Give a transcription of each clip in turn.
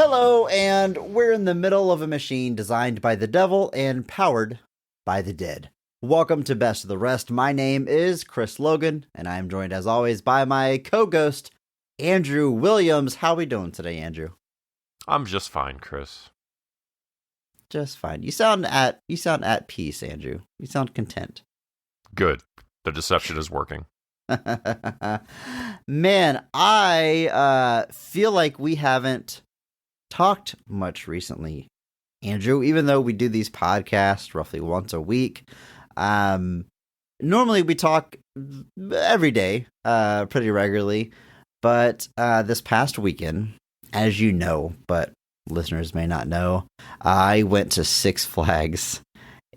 Hello, and we're in the middle of a machine designed by the devil and powered by the dead. Welcome to Best of the Rest. My name is Chris Logan, and I am joined as always by my co-ghost, Andrew Williams. How we doing today, Andrew? I'm just fine, Chris. Just fine. You sound at peace, Andrew. You sound content. Good. The deception is working. Man, I feel like we haven't talked much recently, Andrew, even though we do these podcasts roughly once a week. Normally we talk every day, pretty regularly, but this past weekend, as you know, but listeners may not know, I went to Six Flags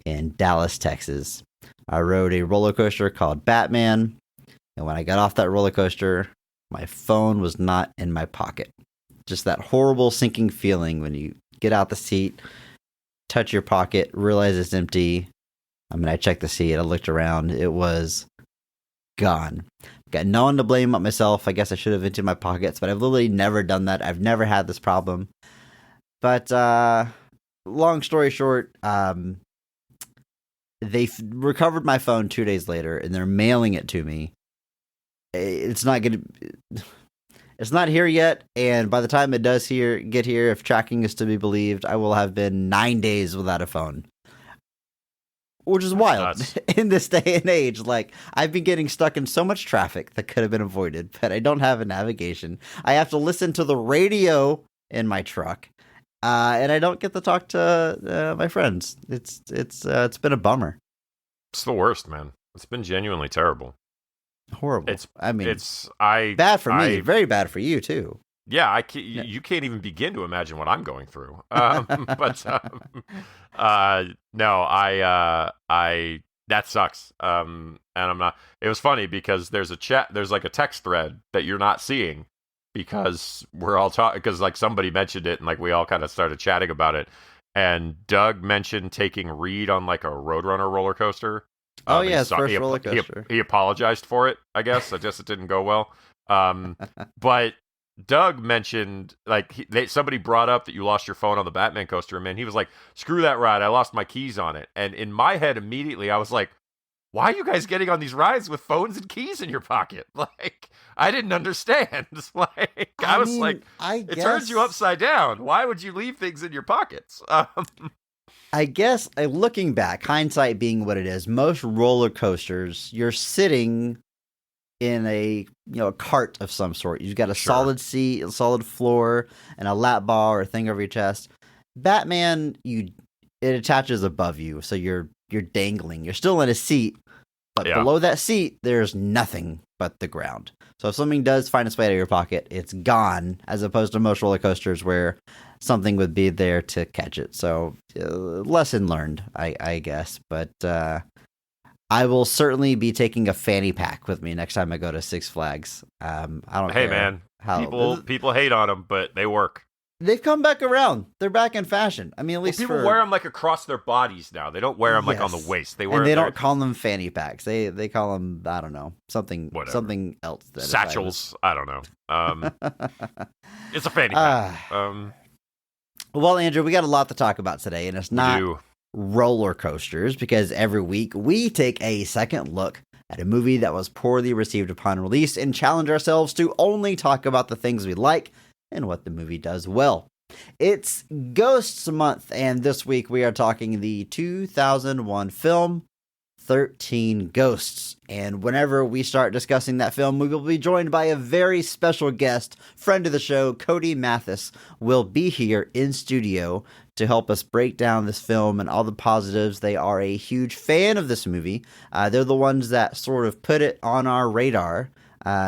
in Dallas, Texas. I rode a roller coaster called Batman, and when I got off that roller coaster, my phone was not in my pocket. Just that horrible sinking feeling when you get out the seat, touch your pocket, realize it's empty. I mean, I checked the seat, I looked around, it was gone. Got no one to blame but myself. I guess I should have emptied my pockets, but I've literally never done that. I've never had this problem. But long story short, they recovered my phone 2 days later, and they're mailing it to me. It's not here yet, and by the time it does get here, if tracking is to be believed, I will have been 9 days without a phone. Which is wild in this day and age. Like, I've been getting stuck in so much traffic that could have been avoided, but I don't have a navigation. I have to listen to the radio in my truck, and I don't get to talk to my friends. It's been a bummer. It's the worst, man. It's been genuinely terrible. Horrible. Bad for me. Very bad for you too. Yeah, you can't even begin to imagine what I'm going through. That sucks. And I'm not. It was funny because there's like a text thread that you're not seeing because we're all talking because like somebody mentioned it and like we all kind of started chatting about it. And Doug mentioned taking Reed on like a Roadrunner roller coaster. Oh yeah, his first roller coaster. He apologized for it. I guess it didn't go well. But Doug mentioned like somebody brought up that you lost your phone on the Batman coaster, and man, he was like, "Screw that ride! I lost my keys on it." And in my head, immediately, I was like, "Why are you guys getting on these rides with phones and keys in your pocket?" Like, I didn't understand. Like, I was like, it turns you upside down. Why would you leave things in your pockets? I guess looking back, hindsight being what it is, most roller coasters, you're sitting in a cart of some sort. You've got a solid seat, a solid floor, and a lap bar or thing over your chest. Batman, it attaches above you, so you're dangling. You're still in a seat, but below that seat, there's nothing but the ground. So if something does find its way out of your pocket, it's gone, as opposed to most roller coasters where something would be there to catch it. So lesson learned, I guess. But I will certainly be taking a fanny pack with me next time I go to Six Flags. I don't care. Hey man, people hate on them, but they work. They've come back around. They're back in fashion. I mean, at least people wear them like across their bodies now. They don't wear them like on the waist. They don't call them fanny packs. They call them, I don't know, something else. Satchels. I don't know. It's a fanny pack. Well, Andrew, we got a lot to talk about today, and it's not roller coasters, because every week we take a second look at a movie that was poorly received upon release and challenge ourselves to only talk about the things we like and what the movie does well. It's Ghosts Month, and this week we are talking the 2001 film 13 Ghosts. And whenever we start discussing that film, we will be joined by a very special guest, friend of the show, Codey Mathis, will be here in studio to help us break down this film and all the positives. They are a huge fan of this movie. They're the ones that sort of put it on our radar,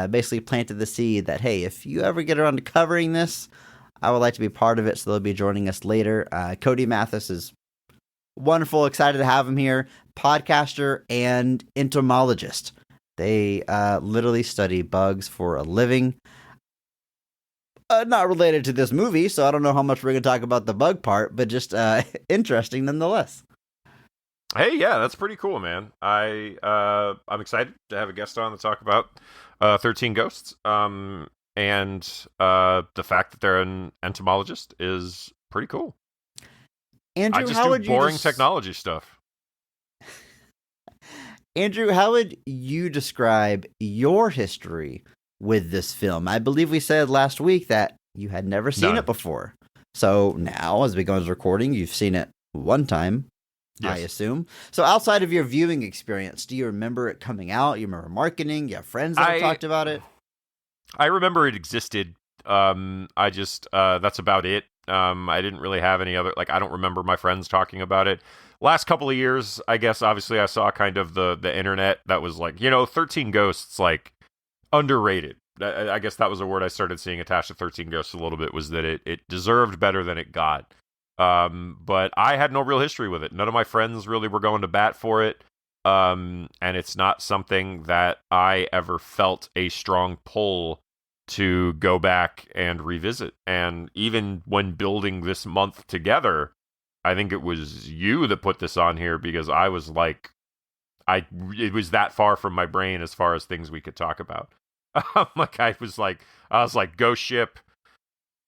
basically planted the seed that, hey, if you ever get around to covering this, I would like to be part of it, so they'll be joining us later. Codey Mathis is wonderful, excited to have him here, podcaster and entomologist. They literally study bugs for a living. Not related to this movie, so I don't know how much we're going to talk about the bug part, but just interesting nonetheless. Hey, yeah, that's pretty cool, man. I'm excited to have a guest on to talk about 13 Ghosts. and the fact that they're an entomologist is pretty cool. Andrew, I just how do would you boring technology stuff. Andrew, how would you describe your history with this film? I believe we said last week that you had never seen it before. So now, as we go into recording, you've seen it one time, yes. I assume. So outside of your viewing experience, do you remember it coming out? You remember marketing? You have friends that have talked about it? I remember it existed. I just, that's about it. I didn't really have any other, I don't remember my friends talking about it. Last couple of years, I guess, obviously, I saw kind of the internet that was 13 Ghosts, underrated. I guess that was a word I started seeing attached to 13 Ghosts a little bit, was that it deserved better than it got. But I had no real history with it. None of my friends really were going to bat for it. And it's not something that I ever felt a strong pull to go back and revisit. And even when building this month together, I think it was you that put this on here, because I was it was that far from my brain as far as things we could talk about. I was like Ghost Ship,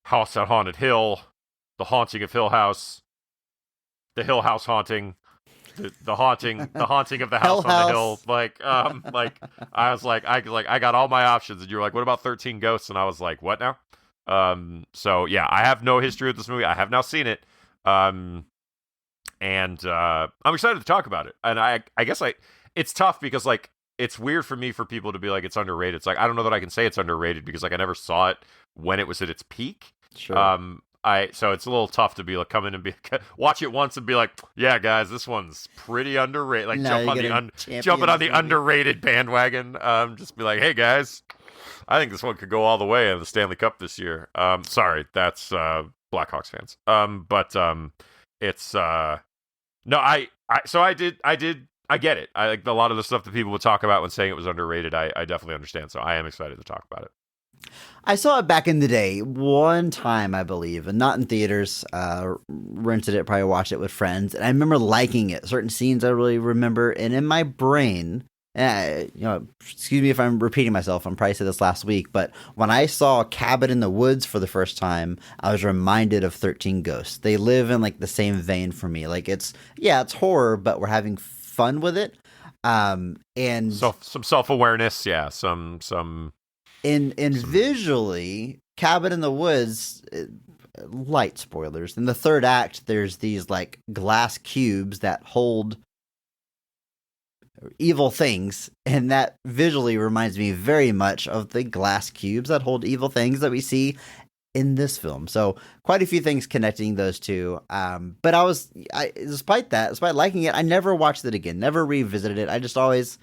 House on Haunted Hill, The Haunting of Hill House, The Hill House Haunting, the haunting of the house on the hill. I was like, I got all my options, and you were like, what about 13 Ghosts? And I was like, what now? So yeah, I have no history with this movie. I have now seen it. And I'm excited to talk about it. And I guess it's tough because it's weird for me for people to be like, it's underrated. It's I don't know that I can say it's underrated because I never saw it when it was at its peak. Sure. So it's a little tough to be come in and watch it once and be like, yeah, guys, this one's pretty underrated. Jumping on the underrated bandwagon. Just be like, hey guys, I think this one could go all the way in the Stanley Cup this year. Sorry, that's Blackhawks fans. It's no, I get it. I like a lot of the stuff that people would talk about when saying it was underrated. I definitely understand. So I am excited to talk about it. I saw it back in the day, one time, I believe, and not in theaters. Rented it, probably watched it with friends, and I remember liking it. Certain scenes I really remember, and in my brain, excuse me if I'm repeating myself. I probably said this last week, but when I saw Cabin in the Woods for the first time, I was reminded of 13 Ghosts. They live in the same vein for me. It's horror, but we're having fun with it. And so some self-awareness, yeah, some. And visually, Cabin in the Woods, light spoilers. In the third act, there's these glass cubes that hold evil things, and that visually reminds me very much of the glass cubes that hold evil things that we see in this film. So quite a few things connecting those two. But despite liking it, I never watched it again, never revisited it. I just always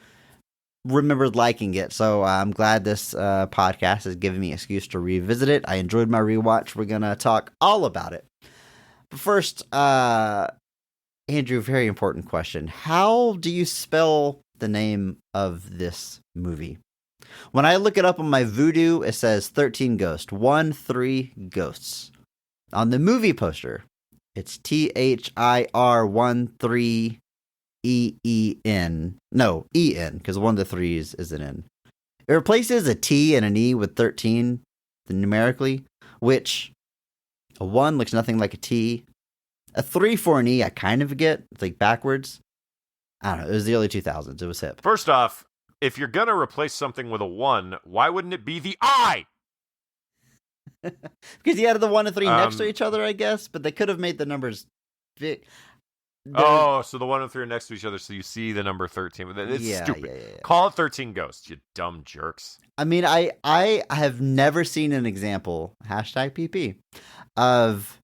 remembered liking it. So I'm glad this podcast has given me an excuse to revisit it. I enjoyed my rewatch. We're going to talk all about it. But first, Andrew, very important question. How do you spell the name of this movie? When I look it up on my Voodoo, it says 13 Ghosts, 13 Ghosts. On the movie poster, it's THIR13 EEN. No, EN, because one of the threes is an N. It replaces a T and an E with 13 numerically, which a 1 looks nothing like a T. A 3 for an E, I kind of get. It's backwards. I don't know. It was the early 2000s. It was hip. First off, if you're going to replace something with a 1, why wouldn't it be the I? Because you added the 1 and 3 next to each other, I guess. But they could have made the numbers big. So the 1 and 3 are next to each other, so you see the number 13. It's stupid. Yeah. Call it 13 Ghosts, you dumb jerks. I mean, I have never seen an example, #PP, of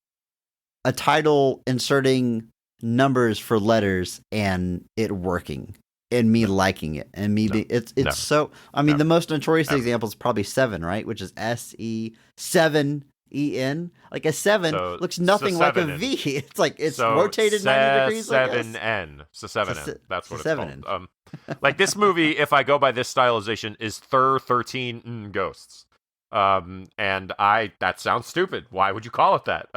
a title inserting numbers for letters and it working and me liking it and me being the most notorious example is probably 7, right? Which is SE7EN. A 7 looks nothing like a V. It's rotated 90 degrees. 7N. So 7N. That's what it's called. This movie, if I go by this stylization, is 13 Ghosts. And that sounds stupid. Why would you call it that?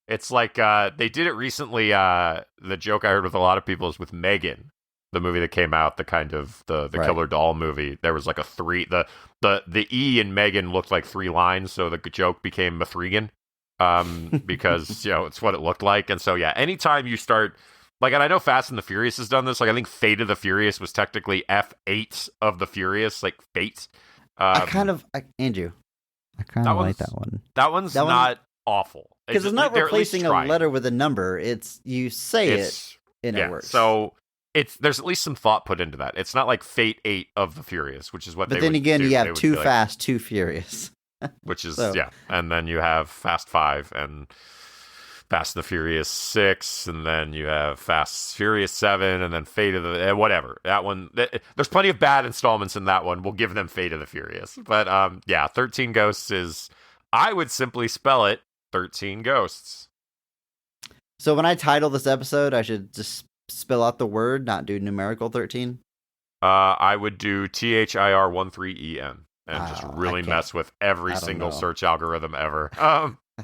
It's they did it recently. The joke I heard with a lot of people is with Megan, the movie that came out, the kind of the Right. Killer Doll movie. There was like a three. The E in Megan looked like 3 lines, so the joke became Mithrigan, because it's what it looked like. And so anytime you start. Like, and I know Fast and the Furious has done this. Like, I think Fate of the Furious was technically F8 of the Furious, like Fate. Andrew, I kind of like that one. That one's not awful. Because it's not replacing a letter with a number. It's, you say it, and it works. So, there's at least some thought put into that. It's not like Fate 8 of the Furious, which is what they would do. But then again, you have Too Fast, Too Furious. Which is, And then you have Fast 5 and Fast and the Furious 6, and then you have Fast Furious 7, and then Fate of the whatever. That one, there's plenty of bad installments in that one. We'll give them Fate of the Furious. But 13 Ghosts is, I would simply spell it 13 Ghosts. So when I title this episode, I should just spell out the word, not do numerical 13? I would do THIR13EN and just really mess with every single search algorithm ever.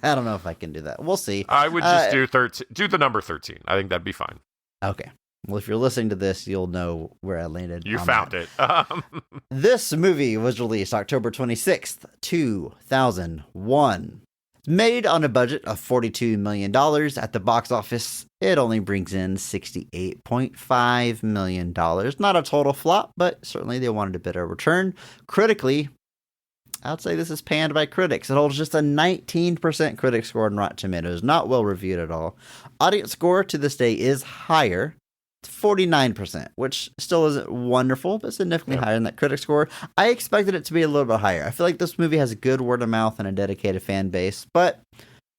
I don't know if I can do that. We'll see. I would just do the number 13. I think that'd be fine. Okay. Well, if you're listening to this, you'll know where I landed. You found it. This movie was released October 26th, 2001. Made on a budget of $42 million. At the box office, it only brings in $68.5 million. Not a total flop, but certainly they wanted a bit of return. Critically, I'd say this is panned by critics. It holds just a 19% critic score on Rotten Tomatoes. Not well reviewed at all. Audience score to this day is higher. It's 49%, which still isn't wonderful, but significantly higher than that critic score. I expected it to be a little bit higher. I feel like this movie has a good word of mouth and a dedicated fan base, but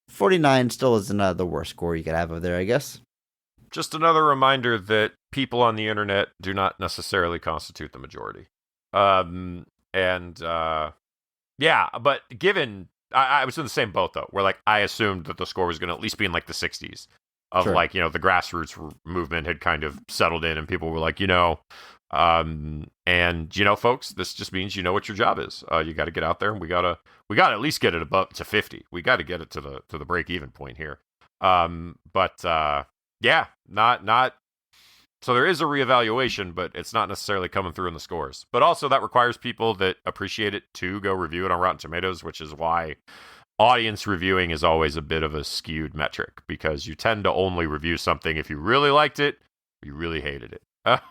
49 still isn't the worst score you could have over there, I guess. Just another reminder that people on the internet do not necessarily constitute the majority. Yeah, but given, I was in the same boat, though, where, like, I assumed that the score was going to at least be in, like, the 60s. Of, sure. Like, the grassroots movement had kind of settled in, and people were like, folks, this just means you know what your job is. You got to get out there, and we got to at least get it above to 50. We got to get it to the break-even point here. Not. So there is a reevaluation, but it's not necessarily coming through in the scores. But also that requires people that appreciate it to go review it on Rotten Tomatoes, which is why audience reviewing is always a bit of a skewed metric, because you tend to only review something if you really liked it, or you really hated it. That's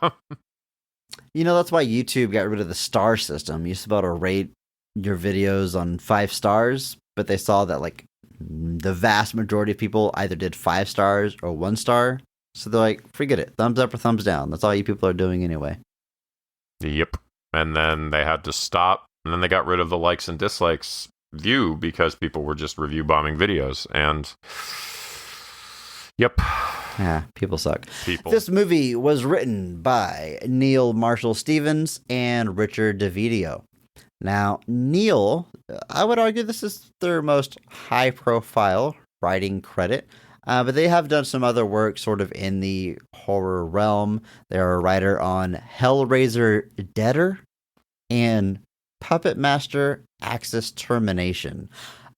why YouTube got rid of the star system. You used to be able to rate your videos on 5 stars, but they saw that like the vast majority of people either did 5 stars or 1 star. So they're like, forget it. Thumbs up or thumbs down. That's all you people are doing anyway. Yep. And then they had to stop. And then they got rid of the likes and dislikes view because people were just review bombing videos. And yep. Yeah, people suck. This movie was written by Neil Marshall Stevens and Richard DeVito. Now, Neil, I would argue this is their most high-profile writing credit. But they have done some other work sort of in the horror realm. They're a writer on Hellraiser Deader and Puppet Master Axis Termination.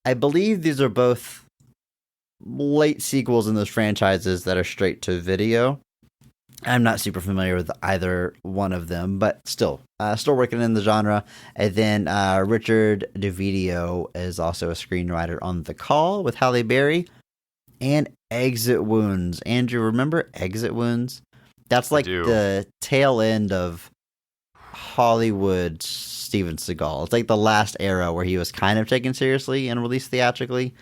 I believe these are both late sequels in those franchises that are straight to video. I'm not super familiar with either one of them, but still working in the genre. And then Richard DeVito is also a screenwriter on The Call with Halle Berry. And Exit Wounds. Andrew, remember Exit Wounds? That's like the tail end of Hollywood Steven Seagal. It's like the last era where he was kind of taken seriously and released theatrically.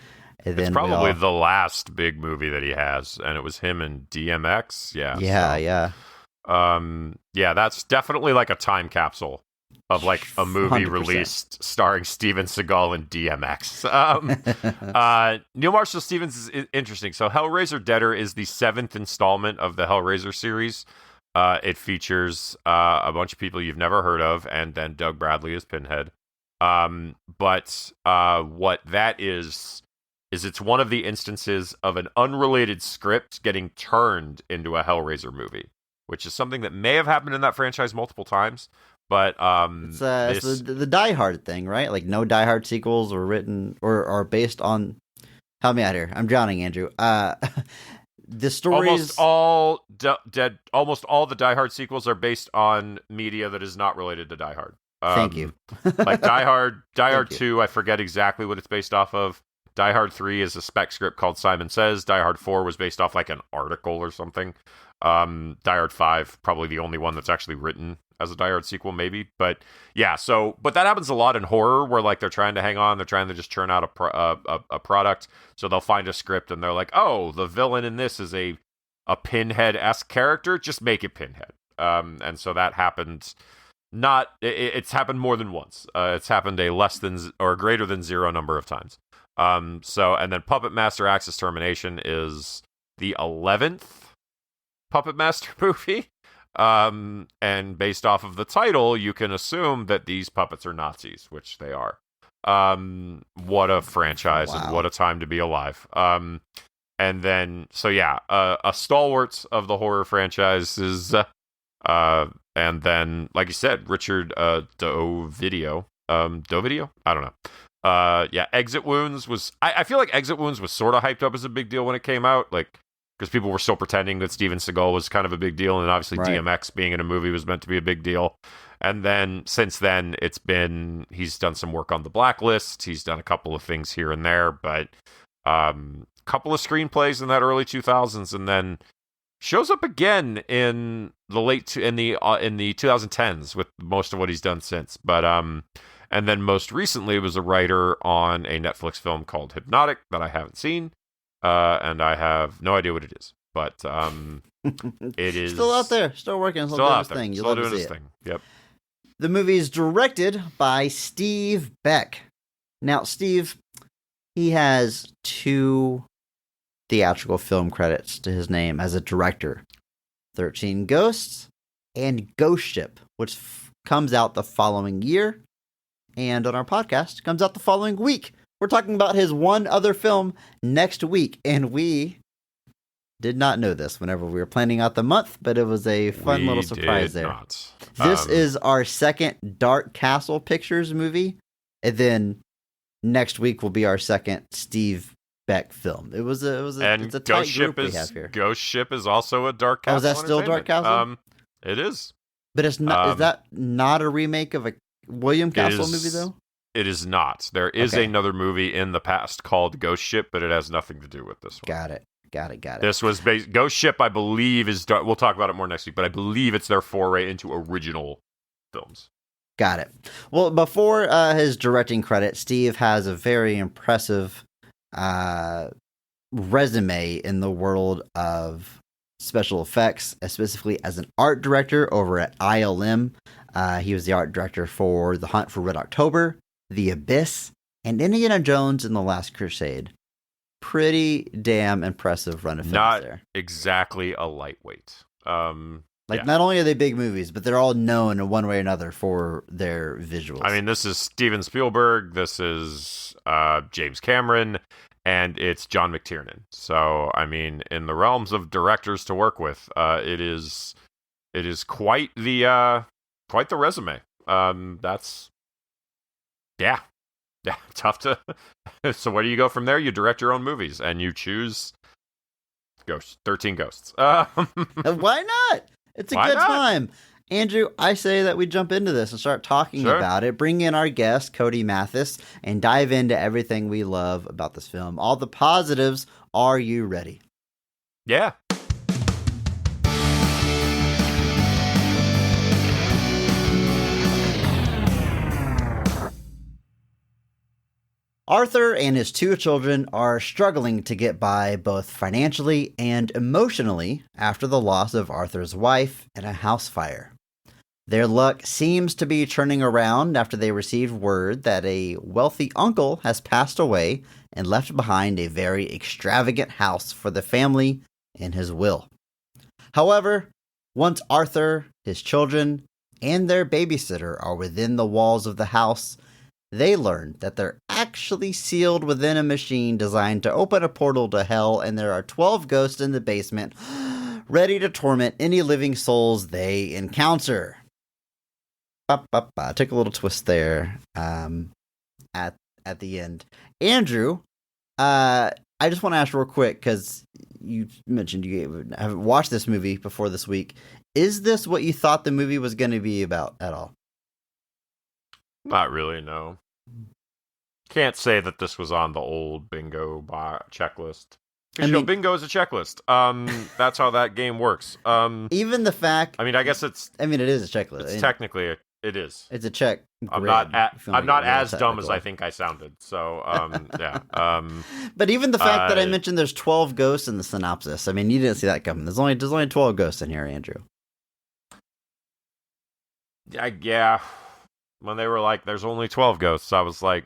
And it's probably the last big movie that he has, and it was him and DMX. Yeah, that's definitely like a time capsule of like a movie 100%. Released starring Steven Seagal and DMX. Neil Marshall Stevens is interesting. So Hellraiser Deader is the 7th installment of the Hellraiser series. It features a bunch of people you've never heard of, and then Doug Bradley as Pinhead. But what that is it's one of the instances of an unrelated script getting turned into a Hellraiser movie, which is something that may have happened in that franchise multiple times. But it's the Die Hard thing, right? Like no Die Hard sequels were written or are based on. Help me out here. I'm drowning, Andrew. the stories... Almost all the Die Hard sequels are based on media that is not related to Die Hard. Thank you. Like Die Hard 2, I forget exactly what it's based off of. Die Hard 3 is a spec script called Simon Says. Die Hard 4 was based off like an article or something. Die Hard 5, probably the only one that's actually written as a Die Hard sequel, maybe. But yeah, but that happens a lot in horror where like they're trying to hang on, they're trying to just churn out a product. So they'll find a script and they're like, oh, the villain in this is a Pinhead-esque character, just make it Pinhead. And so that happened. It's happened more than once. It's happened a less than or greater than zero number of times. And then Puppet Master Axis Termination is the 11th Puppet Master movie. And based off of the title, you can assume that these puppets are Nazis, which they are. What a franchise. Wow. And what a time to be alive. And then, a stalwart of the horror franchise is, and then, like you said, Richard Dovidio. Dovidio? I don't know. Exit Wounds was... I feel like Exit Wounds was sort of hyped up as a big deal when it came out, like, because people were still pretending that Steven Seagal was kind of a big deal, and obviously right. DMX being in a movie was meant to be a big deal. And then, since then, he's done some work on The Blacklist, he's done a couple of things here and there, but couple of screenplays in that early 2000s, and then shows up again in the in the 2010s with most of what he's done since. But and then most recently was a writer on a Netflix film called Hypnotic that I haven't seen, and I have no idea what it is. But it is still out there, still working, still doing his thing. You love to see it. Yep. The movie is directed by Steve Beck. Now, Steve, he has 2 theatrical film credits to his name as a director: 13 Ghosts and Ghost Ship, which comes out the following year, and on our podcast comes out the following week. We're talking about his one other film next week, and we did not know this whenever we were planning out the month, but it was a fun little surprise there. This is our second Dark Castle Pictures movie, and then next week will be our second Steve Beck film. It's a tight group we have here. Ghost Ship is also a Dark Castle. Oh, is that still Dark Castle? It is. But it's not. Is that not a remake of a William Castle movie though? It is not. There is another movie in the past called Ghost Ship, but it has nothing to do with this one. Got it. This was Ghost Ship, I believe, is. We'll talk about it more next week, but I believe it's their foray into original films. Got it. Well, before his directing credit, Steve has a very impressive resume in the world of special effects, specifically as an art director over at ILM. He was the art director for The Hunt for Red October, The Abyss, and Indiana Jones and the Last Crusade. Pretty damn impressive run of films there. Not exactly a lightweight. Not only are they big movies, but they're all known in one way or another for their visuals. I mean, this is Steven Spielberg, this is James Cameron, and it's John McTiernan. So, I mean, in the realms of directors to work with, it is quite the resume. Tough to. So where do you go from there? You direct your own movies, and you choose 13 Ghosts. Why not? It's a good time. Andrew, I say that we jump into this and start talking about it. Bring in our guest, Codey Mathis, and dive into everything we love about this film. All the positives. Are you ready? Yeah. Arthur and his 2 children are struggling to get by both financially and emotionally after the loss of Arthur's wife in a house fire. Their luck seems to be turning around after they receive word that a wealthy uncle has passed away and left behind a very extravagant house for the family in his will. However, once Arthur, his children, and their babysitter are within the walls of the house, they learn that they're actually sealed within a machine designed to open a portal to hell, and there are 12 ghosts in the basement ready to torment any living souls they encounter. Took a little twist there at the end. Andrew, I just want to ask real quick, because you mentioned you haven't watched this movie before this week. Is this what you thought the movie was going to be about at all? Not really, no. Can't say that this was on the old bingo checklist. Because, bingo is a checklist. That's how that game works. Even the fact... I mean, I guess it's... I mean, it is a checklist. It's technically... It is. It's a check. I'm not as dumb as I think I sounded. So, yeah. But even the fact that I mentioned there's 12 ghosts in the synopsis. I mean, you didn't see that coming. There's only 12 ghosts in here, Andrew. Yeah. When they were like, there's only 12 ghosts, I was like,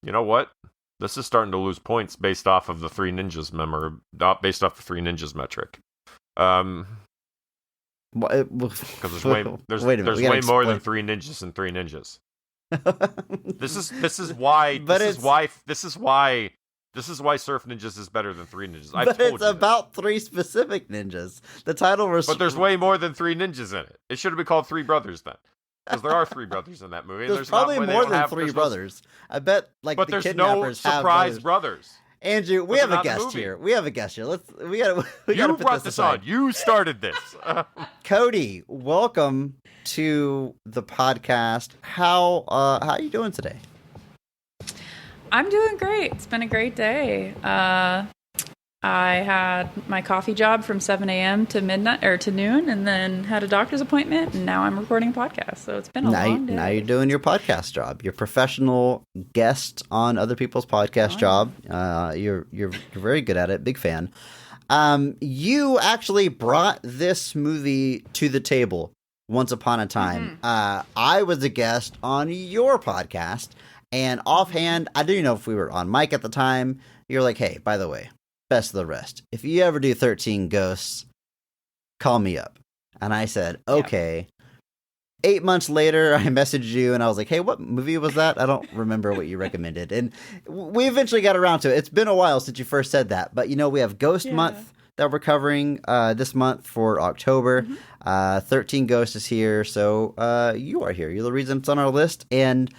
you know what? This is starting to lose points based off of the Three Ninjas based off the Three Ninjas metric. Because there's way more than Three Ninjas and Three Ninjas. This is why Surf Ninjas is better than Three Ninjas. But it's about three specific ninjas. The title was... But there's way more than three ninjas in it. It should have been called Three Brothers then. Because there are three brothers in that movie. There's probably more than three brothers. I bet but the there's kidnappers no surprise brothers. Andrew, we have a guest here. We have a guest here. We gotta you put brought this on. You started this. Codey, welcome to the podcast. How are you doing today? I'm doing great. It's been a great day. I had my coffee job from 7 a.m. to midnight or to noon, and then had a doctor's appointment, and now I'm recording a podcast. So it's been a long day. Now you're doing your podcast job, your professional guest on other people's podcast job. You're very good at it. Big fan. You actually brought this movie to the table once upon a time. I was a guest on your podcast, and offhand, I didn't know if we were on mic at the time. You're like, hey, by the way, best of the rest, if you ever do 13 Ghosts, call me up. And I said, okay. 8 months later, I messaged you and I was like, hey, what movie was that? I don't remember what you recommended. And we eventually got around to it. It's been a while since you first said that. But, we have Ghost Month that we're covering this month for October. 13 Ghosts is here. So you are here. You're the reason it's on our list. And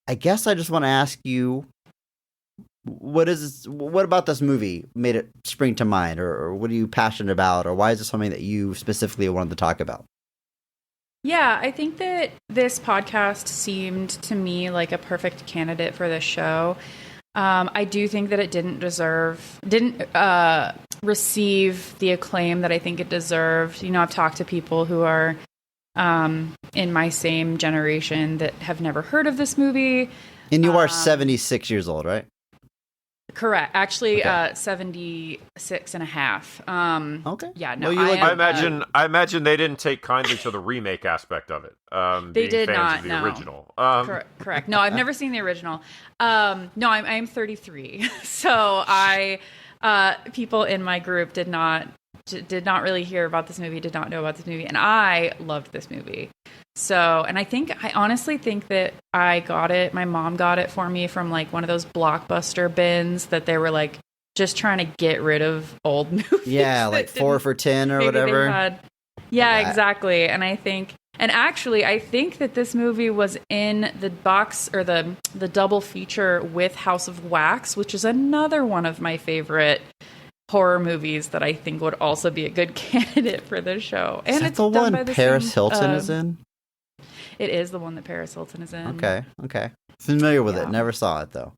I guess I just want to ask you, what about this movie made it spring to mind, or what are you passionate about, or why is it something that you specifically wanted to talk about? Yeah, I think that this podcast seemed to me like a perfect candidate for this show. I do think that it didn't receive the acclaim that I think it deserved. I've talked to people who are in my same generation that have never heard of this movie. And you are 76 years old, right? Correct. Actually, 76 and a half. Okay. Yeah, no, well, I imagine they didn't take kindly to the remake aspect of it. They did not, of the original. Correct. No, I've never seen the original. No, I'm 33. So people in my group did not really hear about this movie, did not know about this movie, and I loved this movie. So, and I honestly think that I got it, my mom got it for me from like one of those Blockbuster bins that they were like just trying to get rid of old movies. Yeah, like 4 for $10 or whatever. Yeah, exactly. And I think that this movie was in the box or the double feature with House of Wax, which is another one of my favorite horror movies that I think would also be a good candidate for this show. And it's the one Paris Hilton is in? It is the one that Paris Hilton is in. Okay. Familiar with it. Never saw it though.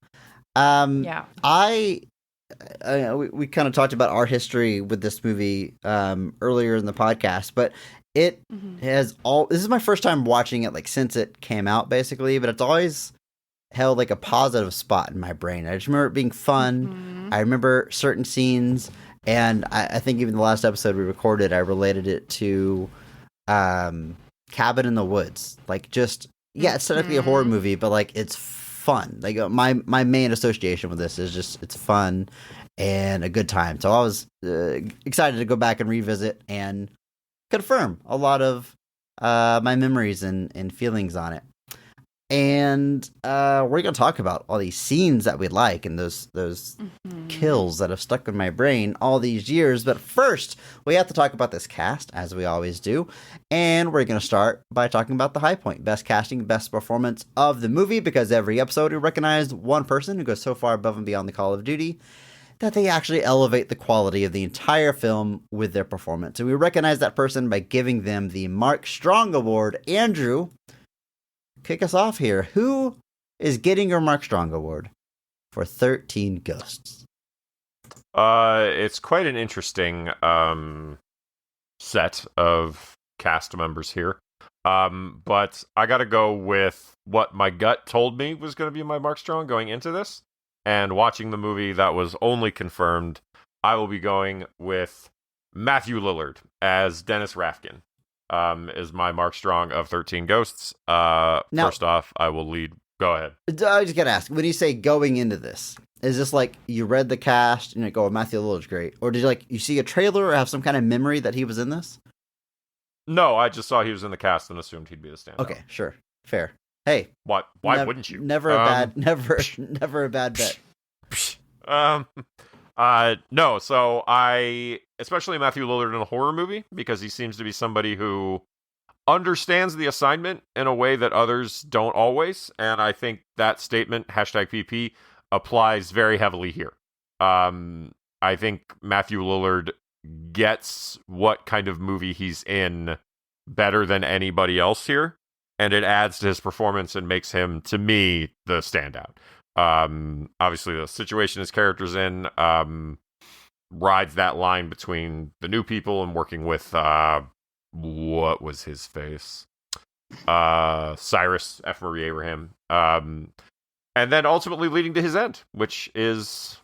We kind of talked about our history with this movie earlier in the podcast, but it has this is my first time watching it like since it came out basically, but it's always held like a positive spot in my brain. I just remember it being fun. I remember certain scenes, and I think even the last episode we recorded, I related it to Cabin in the Woods. Like just, it's technically a horror movie, but like it's fun. Like my main association with this is just it's fun and a good time. So I was excited to go back and revisit and confirm a lot of my memories and feelings on it. And we're going to talk about all these scenes that we like and those kills that have stuck in my brain all these years. But first, we have to talk about this cast, as we always do. And we're going to start by talking about the high point. Best casting, best performance of the movie, because every episode we recognize one person who goes so far above and beyond the call of duty that they actually elevate the quality of the entire film with their performance. And we recognize that person by giving them the Mark Strong Award. Andrew, kick us off here. Who is getting your Mark Strong Award for 13 Ghosts? It's quite an interesting set of cast members here. But I got to go with what my gut told me was going to be my Mark Strong going into this. And watching the movie, that was only confirmed. I will be going with Matthew Lillard as Dennis Rafkin. Is my Mark Strong of 13 Ghosts. First off, I will lead. Go ahead. I just got to ask, when you say going into this, is this like you read the cast and you go, oh, Matthew Lillard's great? Or did you see a trailer or have some kind of memory that he was in this? No, I just saw he was in the cast and assumed he'd be the standout. Okay, sure. Fair. Hey. Why wouldn't you? Never a bad bet. No, so I especially Matthew Lillard in a horror movie, because he seems to be somebody who understands the assignment in a way that others don't always, and I think that statement #PP applies very heavily here. I think Matthew Lillard gets what kind of movie he's in better than anybody else here, and it adds to his performance and makes him, to me, the standout. Obviously, the situation his character's in rides that line between the new people and working with what was his face? Cyrus F. Murray Abraham. And then ultimately leading to his end, which is,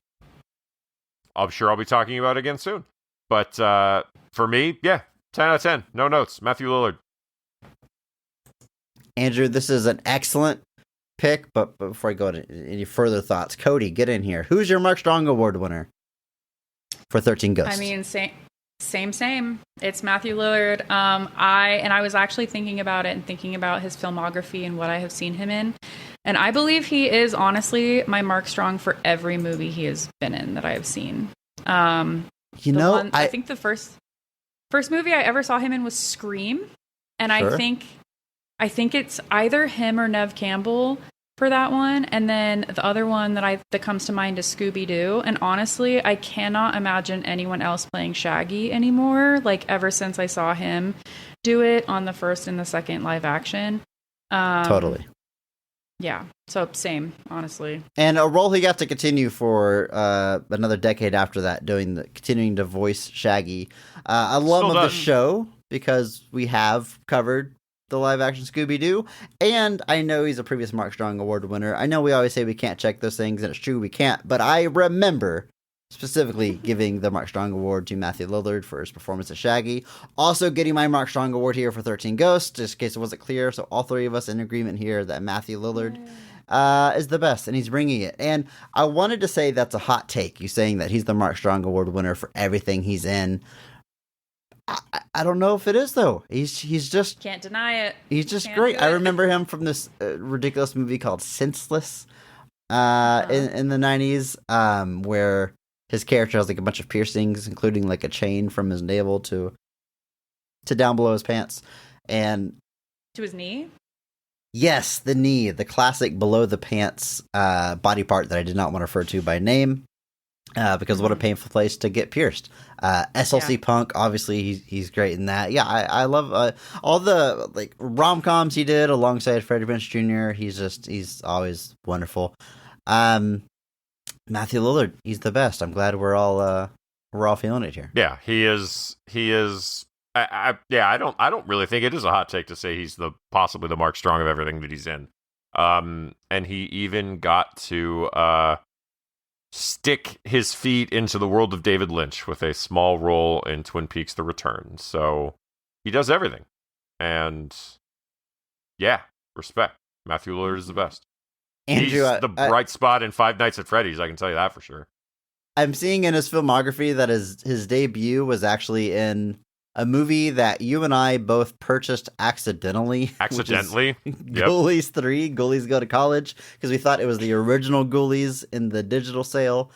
I'm sure I'll be talking about again soon. But for me, yeah, 10 out of 10. No notes. Matthew Lillard. Andrew, this is an excellent pick, but before I go into any further thoughts, Codey, get in here. Who's your Mark Strong Award winner for 13 Ghosts? I mean, same. It's Matthew Lillard. I was actually thinking about it and thinking about his filmography and what I have seen him in. And I believe he is honestly my Mark Strong for every movie he has been in that I have seen. I think the first movie I ever saw him in was Scream. And sure. I think it's either him or Neve Campbell for that one, and then the other one that comes to mind is Scooby-Doo. And honestly, I cannot imagine anyone else playing Shaggy anymore. Like ever since I saw him do it on the first and the second live action. Totally. Yeah. So same, honestly. And a role he got to continue for another decade after that, continuing to voice Shaggy. Alum of the show, because we have covered the live action Scooby-Doo, and I know he's a previous Mark Strong Award winner. I know we always say we can't check those things, and it's true we can't, but I remember specifically giving the Mark Strong Award to Matthew Lillard for his performance as Shaggy. Also getting my Mark Strong Award here for 13 Ghosts, just in case it wasn't clear, so all three of us in agreement here that Matthew Lillard is the best, and he's bringing it. And I wanted to say that's a hot take, you saying that he's the Mark Strong Award winner for everything he's in. I don't know if it is, though. He's just... Can't deny it. He's just great. I remember him from this ridiculous movie called Senseless in the 90s, where his character has like a bunch of piercings, including like a chain from his navel to down below his pants. And to his knee? Yes, the knee. The classic below the pants body part that I did not want to refer to by name. Because what a painful place to get pierced. SLC Punk, obviously he's great in that. Yeah, I love all the like rom-coms he did alongside Freddie Prinze Jr. He's always wonderful. Matthew Lillard, he's the best. I'm glad we're all feeling it here. Yeah, he is. I don't really think it is a hot take to say he's possibly the Mark Strong of everything that he's in. And he even got to stick his feet into the world of David Lynch with a small role in Twin Peaks: The Return. So he does everything. And yeah, respect. Matthew Lillard is the best. Andrew, he's the bright spot in Five Nights at Freddy's, I can tell you that for sure. I'm seeing in his filmography that his debut was actually in a movie that you and I both purchased accidentally. Accidentally? Yep. Ghoulies 3, Ghoulies Go to College, because we thought it was the original Ghoulies in the digital sale.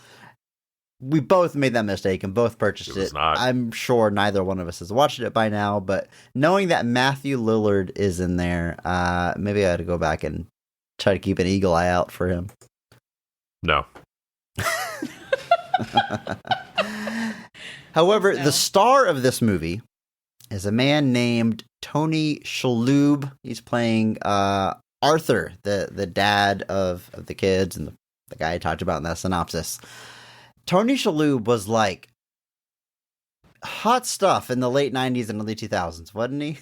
We both made that mistake and both purchased it. Not. I'm sure neither one of us has watched it by now, but knowing that Matthew Lillard is in there, maybe I had to go back and try to keep an eagle eye out for him. No. However, the star of this movie is a man named Tony Shalhoub. He's playing Arthur, the dad of the kids and the guy I talked about in that synopsis. Tony Shalhoub was like hot stuff in the late 90s and early 2000s, wasn't he?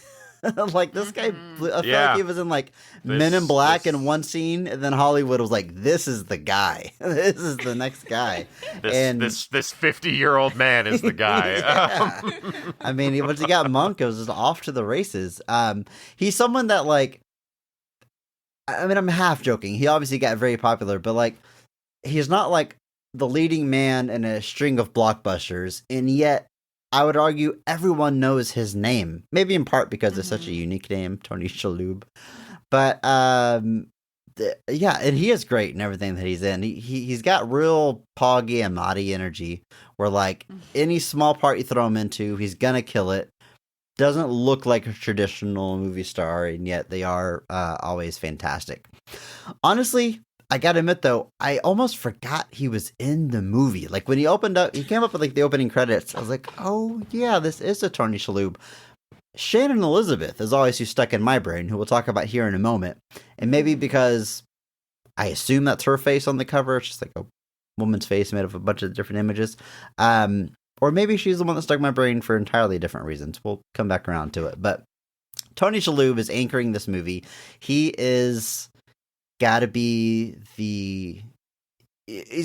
Like this guy, I feel like he was in like Men in Black in one scene, and then Hollywood was like, "This is the guy. This is the next guy." This 50-year-old man is the guy. Yeah. I mean, once he got Monk, it was just off to the races. He's someone that like, I mean, I'm half joking. He obviously got very popular, but like, he's not like the leading man in a string of blockbusters, and yet I would argue everyone knows his name. Maybe in part because it's such a unique name, Tony Shalhoub. But yeah, and he is great in everything that he's in. He's got real Paul Giamatti energy, where like any small part you throw him into, he's gonna kill it. Doesn't look like a traditional movie star, and yet they are always fantastic. Honestly, I gotta admit though, I almost forgot he was in the movie. Like when he came up with like the opening credits. I was like, oh yeah, this is a Tony Shalhoub. Shannon Elizabeth is always who stuck in my brain, who we'll talk about here in a moment. And maybe because I assume that's her face on the cover, it's just like a woman's face made of a bunch of different images. Or maybe she's the one that stuck in my brain for entirely different reasons. We'll come back around to it. But Tony Shalhoub is anchoring this movie. He is gotta be he's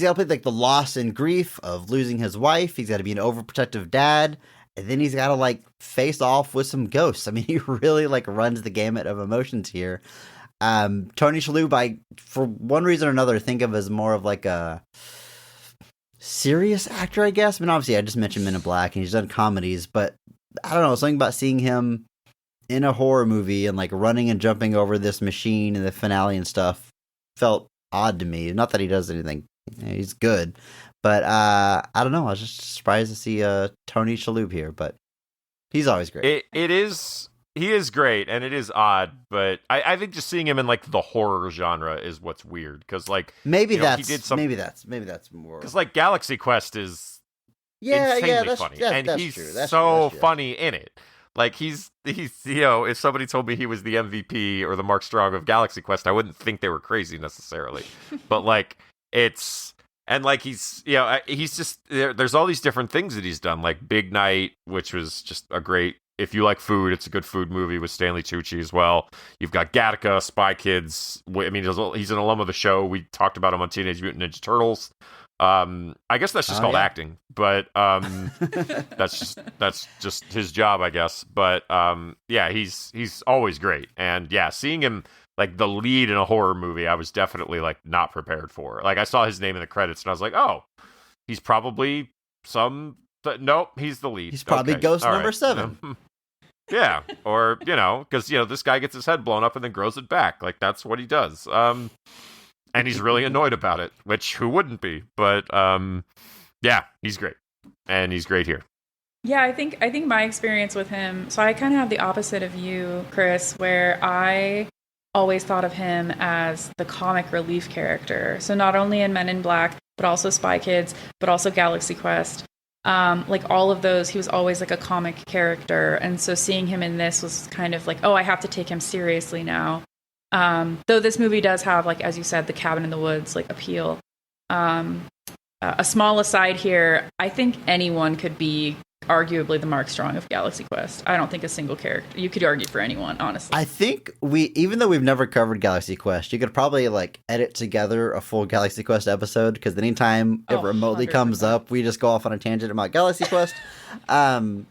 gotta play like the loss and grief of losing his wife. He's gotta be an overprotective dad, and then he's gotta like face off with some ghosts. I mean, he really like runs the gamut of emotions here. Tony Shalhoub, I for one reason or another think of as more of like a serious actor, I guess. I mean, obviously I just mentioned Men in Black and he's done comedies, but I don't know, something about seeing him in a horror movie and like running and jumping over this machine in the finale and stuff felt odd to me. Not that he does anything, he's good, but I don't know. I was just surprised to see Tony Shalhoub here, but he's always great. He is great, and it is odd, but I think just seeing him in like the horror genre is what's weird, because like maybe that's more because like Galaxy Quest is insanely funny, and he's true. so funny in it. Like he's if somebody told me he was the MVP or the Mark Strong of Galaxy Quest, I wouldn't think they were crazy necessarily. But like he's just there's all these different things that he's done, like Big Night, which was just a great, if you like food, it's a good food movie with Stanley Tucci as well. You've got Gattaca, Spy Kids. I mean, he's an alum of the show. We talked about him on Teenage Mutant Ninja Turtles. I guess that's just called acting, but that's just his job, I guess. But yeah, he's always great, and yeah, seeing him like the lead in a horror movie, I was definitely like not prepared for. Like I saw his name in the credits, and I was like, oh, he's probably nope, he's the lead. He's probably Ghost number 7. Yeah, or because this guy gets his head blown up and then grows it back. Like that's what he does. And he's really annoyed about it, which who wouldn't be? But yeah, he's great, and he's great here. Yeah, I think my experience with him. So I kind of have the opposite of you, Chris, where I always thought of him as the comic relief character. So not only in Men in Black, but also Spy Kids, but also Galaxy Quest. Like all of those, he was always like a comic character, and so seeing him in this was kind of like, oh, I have to take him seriously now. Though this movie does have, like, as you said, the cabin in the woods, like, appeal. A small aside here, I think anyone could be arguably the Mark Strong of Galaxy Quest. I don't think a single character, you could argue for anyone, honestly. I think even though we've never covered Galaxy Quest, you could probably like edit together a full Galaxy Quest episode, because anytime it remotely 100%. Comes up, we just go off on a tangent about Galaxy Quest. That's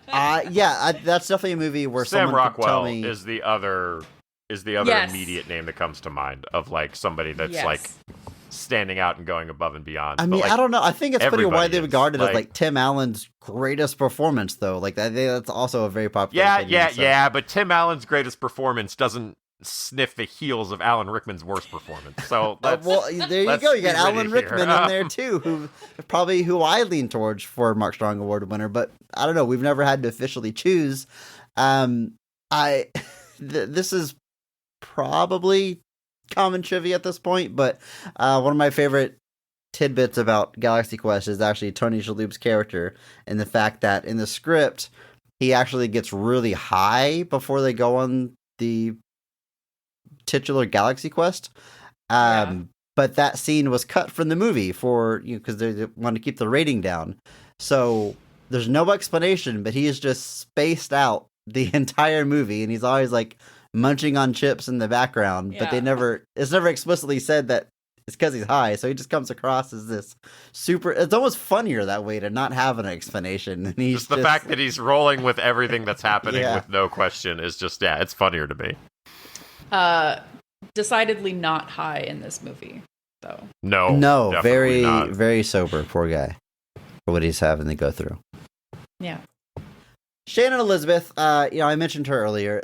definitely a movie where Sam someone Rockwell could tell me is the other yes. immediate name that comes to mind of like somebody that's yes. like standing out and going above and beyond. I mean, like, I don't know. I think it's pretty widely is. regarded as like Tim Allen's greatest performance, though. Like I think that's also a very popular. Yeah. But Tim Allen's greatest performance doesn't sniff the heels of Alan Rickman's worst performance. So well, there you go. You got Alan Rickman in there too, who I lean towards for Mark Strong Award winner. But I don't know. We've never had to officially choose. This is probably common trivia at this point, but one of my favorite tidbits about Galaxy Quest is actually Tony Shalhoub's character, and the fact that in the script he actually gets really high before they go on the titular Galaxy Quest. But that scene was cut from the movie for because they want to keep the rating down. So there's no explanation, but he is just spaced out the entire movie, and he's always like munching on chips in the background. But it's never explicitly said that it's because he's high. So he just comes across as this super. It's almost funnier that way to not have an explanation. And he's just the fact that he's rolling with everything that's happening with no question is just it's funnier to me. Decidedly not high in this movie, though. No, very, very sober. Poor guy for what he's having to go through. Yeah. Shannon Elizabeth, I mentioned her earlier.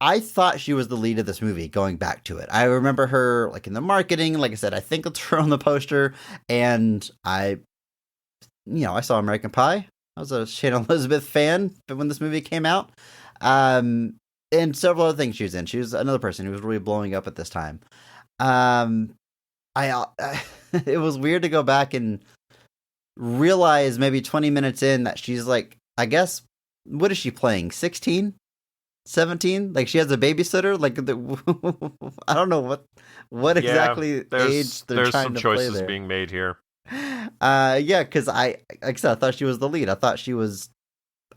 I thought she was the lead of this movie, going back to it. I remember her like in the marketing. Like I said, I think it's her on the poster. And I saw American Pie. I was a Shannon Elizabeth fan when this movie came out. And several other things she was in. She was another person who was really blowing up at this time. It was weird to go back and realize maybe 20 minutes in that she's like, I guess, what is she playing? 16? 17? Like she has a babysitter? Like I don't know what exactly age they're trying to play there. There's some choices being made here. Because like I said, I thought she was the lead. I thought she was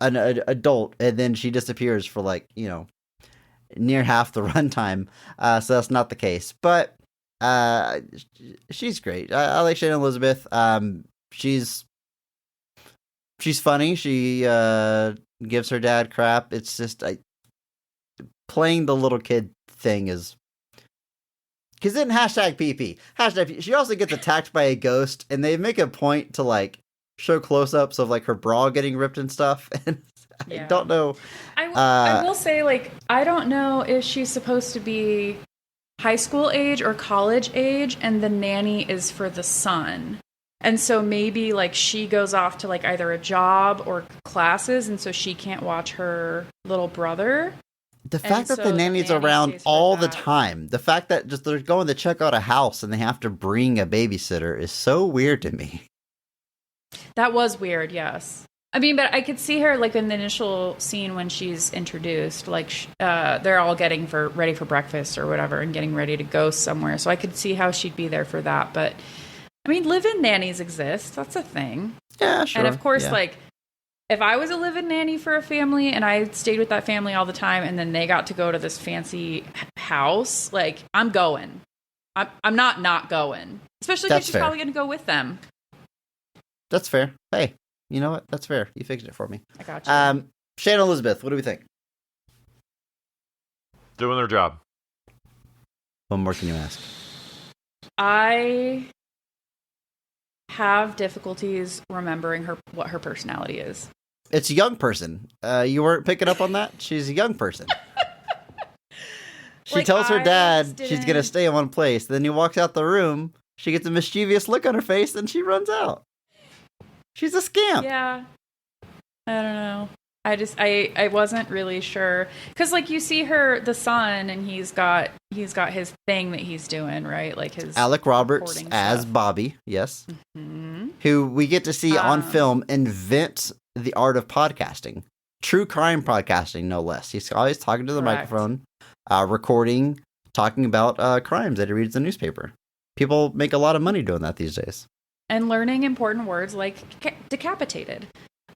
an adult, and then she disappears for near half the runtime. So that's not the case. But she's great. I like Shannon Elizabeth. She's funny. She gives her dad crap. It's just playing the little kid thing is because then #PP. She also gets attacked by a ghost, and they make a point to show close-ups of her bra getting ripped and stuff. And I don't know. I will say I don't know if she's supposed to be high school age or college age, and the nanny is for the son. And so maybe she goes off to either a job or classes, and so she can't watch her little brother. The fact that the nanny's around all the time, the fact that just they're going to check out a house and they have to bring a babysitter is so weird to me. That was weird, yes. I mean, but I could see her in the initial scene when she's introduced, they're all getting ready for breakfast or whatever and getting ready to go somewhere. So I could see how she'd be there for that. But I mean, live-in nannies exist. That's a thing. Yeah, sure. And of course, if I was a live-in nanny for a family and I stayed with that family all the time and then they got to go to this fancy house, I'm going. I'm not going. Especially because she's probably going to go with them. That's fair. Hey, you know what? That's fair. You fixed it for me. I got you. Shannon Elizabeth, what do we think? Doing their job. What more can you ask? I have difficulties remembering what her personality is. It's a young person. You weren't picking up on that? She's a young person. She tells her dad she's going to stay in one place. Then he walks out the room. She gets a mischievous look on her face, and she runs out. She's a scamp. Yeah. I don't know. I wasn't really sure. Because, you see the son, and he's got his thing that he's doing, right? His Alec Roberts as stuff. Bobby, yes. Mm-hmm. Who we get to see on film invent the art of podcasting. True crime podcasting, no less. He's always talking to the microphone, recording, talking about crimes that he reads in the newspaper. People make a lot of money doing that these days. And learning important words like decapitated.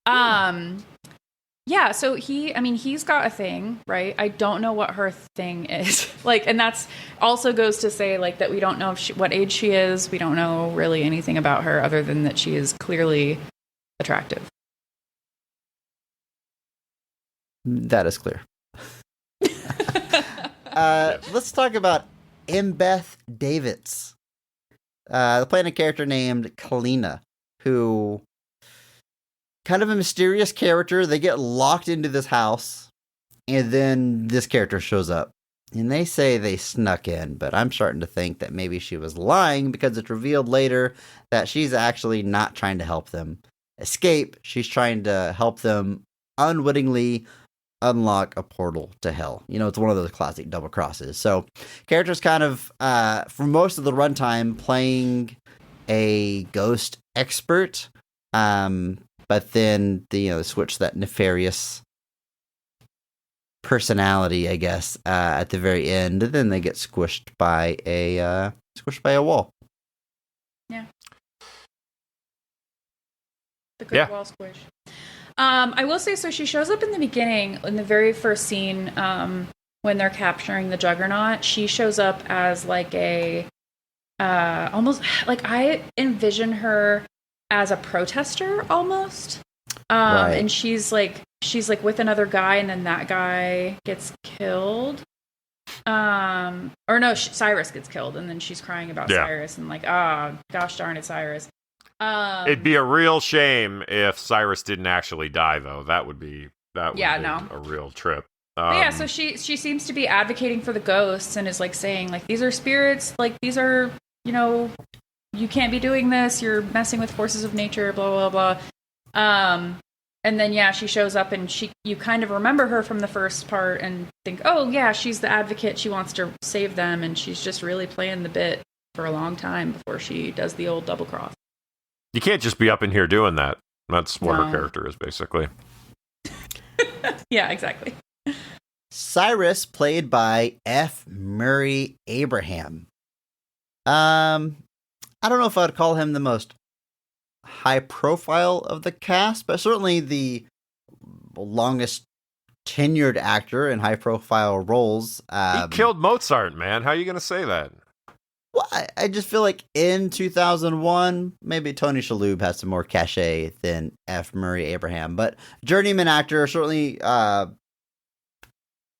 Yeah, so he's got a thing, right? I don't know what her thing is. And that's also goes to say that we don't know what age she is. We don't know really anything about her other than that she is clearly attractive. That is clear. Let's talk about Embeth Davidtz. Playing a character named Kalina, who kind of a mysterious character. They get locked into this house, and then this character shows up. And they say they snuck in, but I'm starting to think that maybe she was lying because it's revealed later that she's actually not trying to help them escape. She's trying to help them unwittingly unlock a portal to hell. It's one of those classic double crosses. So characters kind of, for most of the runtime, playing a ghost expert, but then they switch that nefarious personality, I guess, at the very end, and then they get squished by a wall. Yeah. The good wall squish. I will say, so she shows up in the beginning, in the very first scene, when they're capturing the Juggernaut. She shows up as like a, almost, like I envision her as a protester, almost. Right. And she's like with another guy, and then that guy gets killed. Or no, Cyrus gets killed, and then she's crying about Cyrus, and like, gosh darn it, Cyrus. It'd be a real shame if Cyrus didn't actually die, though. That would be a real trip. So she seems to be advocating for the ghosts and is like saying like, these are spirits, like these are, you can't be doing this. You're messing with forces of nature, blah blah blah. And then she shows up, and you kind of remember her from the first part and think, oh yeah, she's the advocate. She wants to save them, and she's just really playing the bit for a long time before she does the old double cross. You can't just be up in here doing that. That's what her character is, basically. Yeah, exactly. Cyrus, played by F. Murray Abraham. I don't know if I'd call him the most high profile of the cast, but certainly the longest tenured actor in high profile roles. He killed Mozart, man. How are you going to say that? Well, I just feel like in 2001, maybe Tony Shalhoub has some more cachet than F. Murray Abraham, but journeyman actor, certainly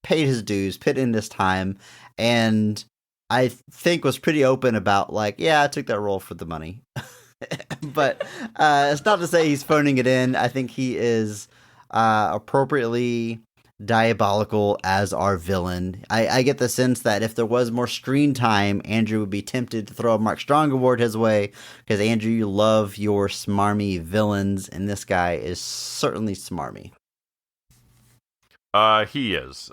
paid his dues, put in his time, and I think was pretty open about like, I took that role for the money. But it's not to say he's phoning it in. I think he is appropriately diabolical as our villain. I get the sense that if there was more screen time, Andrew would be tempted to throw a Mark Strong award his way, because Andrew, you love your smarmy villains, and this guy is certainly smarmy. He is.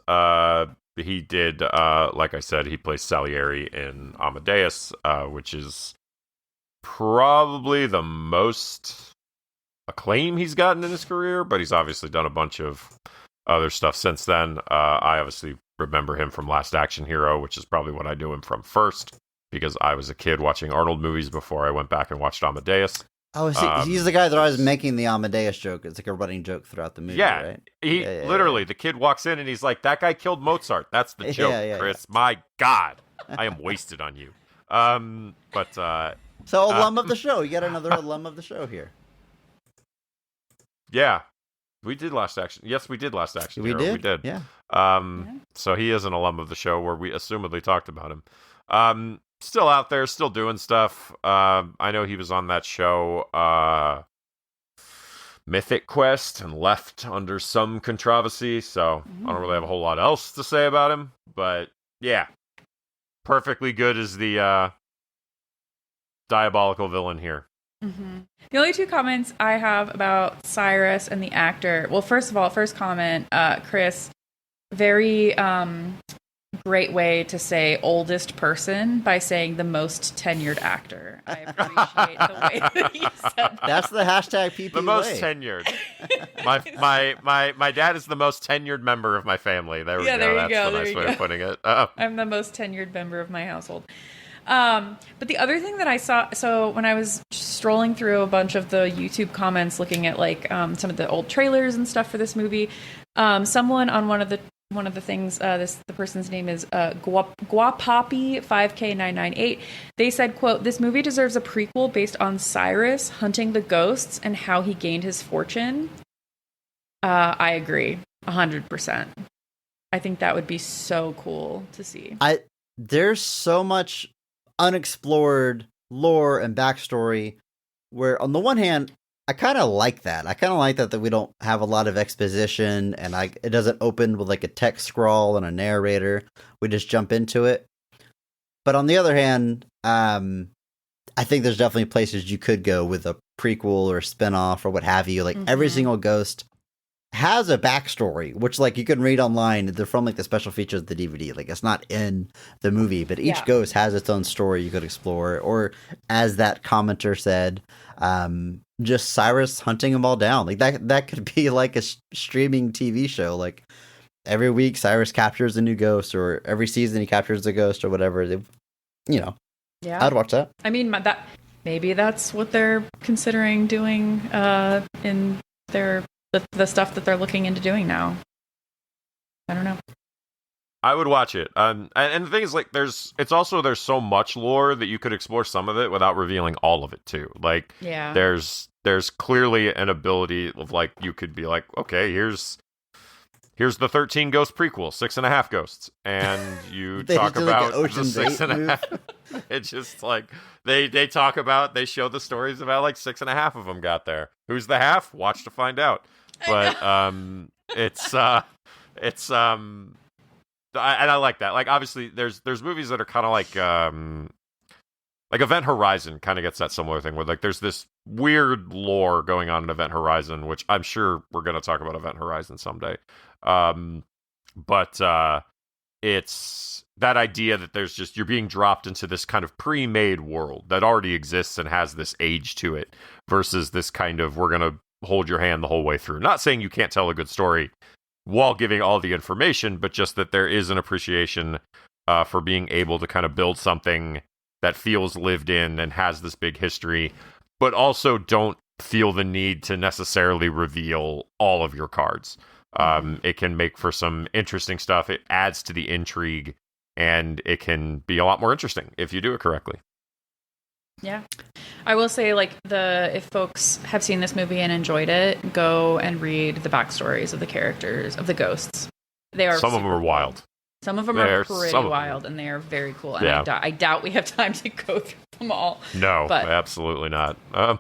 He did, like I said, he plays Salieri in Amadeus, which is probably the most acclaim he's gotten in his career, but he's obviously done a bunch of other stuff since then. I obviously remember him from Last Action Hero, which is probably what I knew him from first, because I was a kid watching Arnold movies before I went back and watched Amadeus. Oh, he's the guy that I was making the Amadeus joke. It's like a running joke throughout the movie, right? Literally, the kid walks in and he's like, that guy killed Mozart. That's the joke, Chris. My God, I am wasted on you. So, alum of the show. You got another alum of the show here. Yeah. We did Last Action. Yes, we did Last Action Hero. We did. Yeah. So he is an alum of the show, where we assumedly talked about him. Still out there, still doing stuff. I know he was on that show, Mythic Quest, and left under some controversy, so I don't really have a whole lot else to say about him. But yeah, perfectly good as the diabolical villain here. Mm-hmm. The only two comments I have about Cyrus and the actor. Well, first of all, first comment, Chris, very great way to say oldest person by saying the most tenured actor. I appreciate the way that you said that. That's the hashtag PPA. The most tenured. My dad is the most tenured member of my family. There we go. That's the nice way of putting it. I'm the most tenured member of my household. But the other thing that I saw, so when I was strolling through a bunch of the YouTube comments, looking at like some of the old trailers and stuff for this movie, someone on one of the things, the person's name is Guapapi 5K998. They said, quote, "This movie deserves a prequel based on Cyrus hunting the ghosts and how he gained his fortune." I agree 100%. I think that would be so cool to see. There's so much unexplored lore and backstory where, on the one hand, I kind of like that. I kind of like that we don't have a lot of exposition, and it doesn't open with like a text scroll and a narrator. We just jump into it. But on the other hand, I think there's definitely places you could go with a prequel or spinoff or what have you. Like every single ghost has a backstory, which like you can read online. They're from like the special features of the DVD. Like it's not in the movie, but each ghost has its own story you could explore. Or as that commenter said, just Cyrus hunting them all down. Like that could be like a streaming TV show. Like every week Cyrus captures a new ghost, or every season he captures a ghost, or whatever. Yeah, I'd watch that. I mean, maybe that's what they're considering doing in the stuff that they're looking into doing now. I don't know. I would watch it. And the thing is, like, there's so much lore that you could explore some of it without revealing all of it too. Like, there's clearly an ability of like, you could be like, okay, here's the 13 Ghost prequel, 6.5 ghosts, and you talk about the 6.5. It's just like they talk about, they show the stories about like 6.5 of them got there. Who's the half? Watch to find out. But I like that. Like, obviously, there's movies that are kind of like Event Horizon kind of gets that similar thing where like there's this weird lore going on in Event Horizon, which I'm sure we're going to talk about Event Horizon someday. But it's that idea that there's just, you're being dropped into this kind of pre-made world that already exists and has this age to it versus this kind of, we're going to hold your hand the whole way through. Not saying you can't tell a good story while giving all the information, but just that there is an appreciation for being able to kind of build something that feels lived in and has this big history, but also don't feel the need to necessarily reveal all of your cards. It can make for some interesting stuff. It adds to the intrigue, and it can be a lot more interesting if you do it correctly. Yeah. I will say, like, if folks have seen this movie and enjoyed it, go and read the backstories of the characters, of the ghosts. They are Some of them are wild. Some of them are pretty wild, and they are very cool. And I doubt we have time to go through them all. No, but absolutely not. How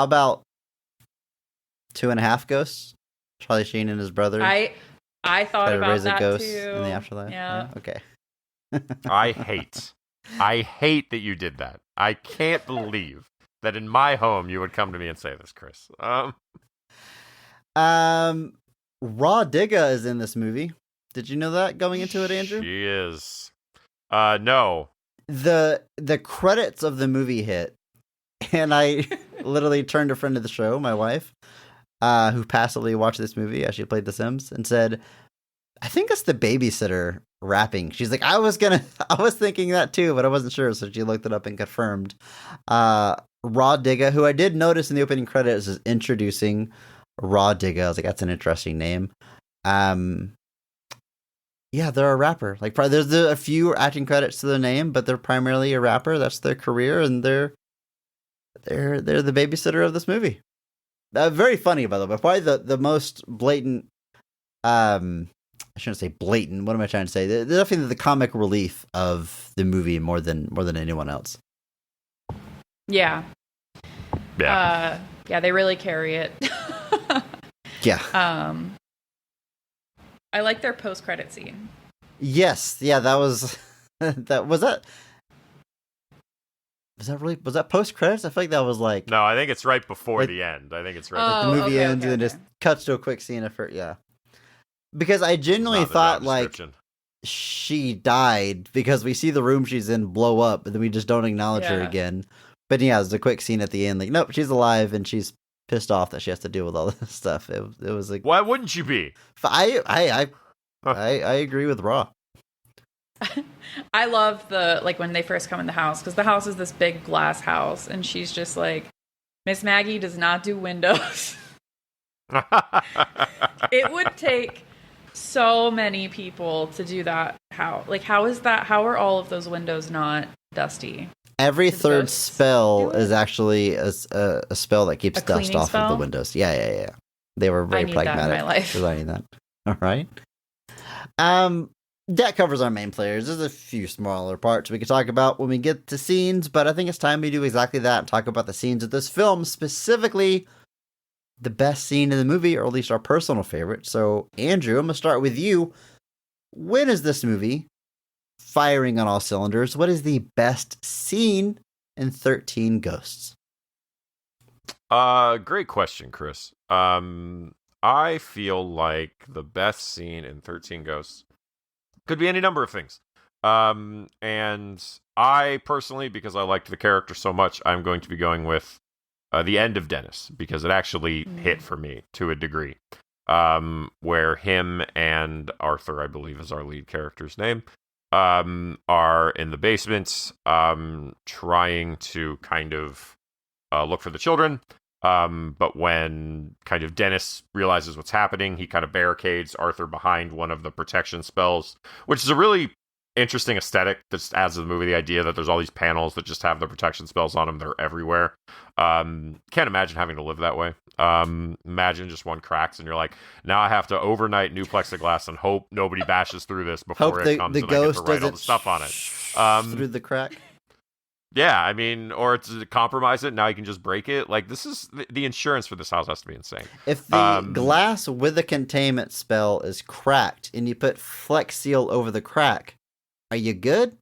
about 2.5 Ghosts? Charlie Sheen and his brother. I thought about that ghost too. In the afterlife. Yeah. Okay. I hate that you did that. I can't believe that in my home you would come to me and say this, Chris. Raw Digga is in this movie. Did you know that going into it, Andrew? She is. No. The credits of the movie hit, and I literally turned to a friend of the show, my wife, who passively watched this movie as she played The Sims, and said, I think it's the babysitter rapping. She's like, I was thinking that too, but I wasn't sure, so she looked it up and confirmed. Raw Digga, who I did notice in the opening credits, is introducing Raw Digga. I was like, that's an interesting name. Yeah, they're a rapper. Like, there's a few acting credits to their name, but they're primarily a rapper. That's their career, and they're the babysitter of this movie. Very funny, by the way. Probably the most blatant. I shouldn't say blatant. What am I trying to say? They're definitely the comic relief of the movie more than anyone else. Yeah. Yeah. They really carry it. Yeah. I like their post-credit scene. Yes. Yeah, that was was that post-credits? I feel like that was like... No, I think it's right before the end. I think it's right before the movie ends and it just cuts to a quick scene of her. Yeah. Because I genuinely thought like she died because we see the room she's in blow up, but then we just don't acknowledge her again. But yeah, there's a quick scene at the end. Like, nope, she's alive and she's pissed off that she has to deal with all this stuff. It was like, why wouldn't you be? I agree with Raw. I love when they first come in the house, because the house is this big glass house, and she's just like, Miss Maggie does not do windows. It would take so many people to do that. How are all of those windows not dusty? Every third spell is actually a spell that keeps dust off of the windows. Yeah. They were very pragmatic. That in my life. Designing that. All right. That covers our main players. There's a few smaller parts we could talk about when we get to scenes, but I think it's time we do exactly that and talk about the scenes of this film, specifically the best scene in the movie, or at least our personal favorite. So, Andrew, I'm going to start with you. When is this movie firing on all cylinders? What is the best scene in 13 Ghosts? Great question, Chris. I feel like the best scene in 13 Ghosts could be any number of things. And I personally, because I liked the character so much, I'm going to be going with the end of Dennis, because it actually hit for me to a degree. Where him and Arthur, I believe is our lead character's name, are in the basement, trying to kind of look for the children. But when kind of Dennis realizes what's happening, he kind of barricades Arthur behind one of the protection spells, which is a really interesting aesthetic that just adds to the movie, the idea that there's all these panels that just have the protection spells on them. They're everywhere. Can't imagine having to live that way. Imagine just one cracks and you're like, now I have to overnight new plexiglass and hope nobody bashes through this before it comes and I get to write all the stuff on it. Through the crack? Yeah, I mean, or to compromise it, now you can just break it. Like, this is the insurance for this house has to be insane. If the glass with the containment spell is cracked and you put Flex Seal over the crack, are you good?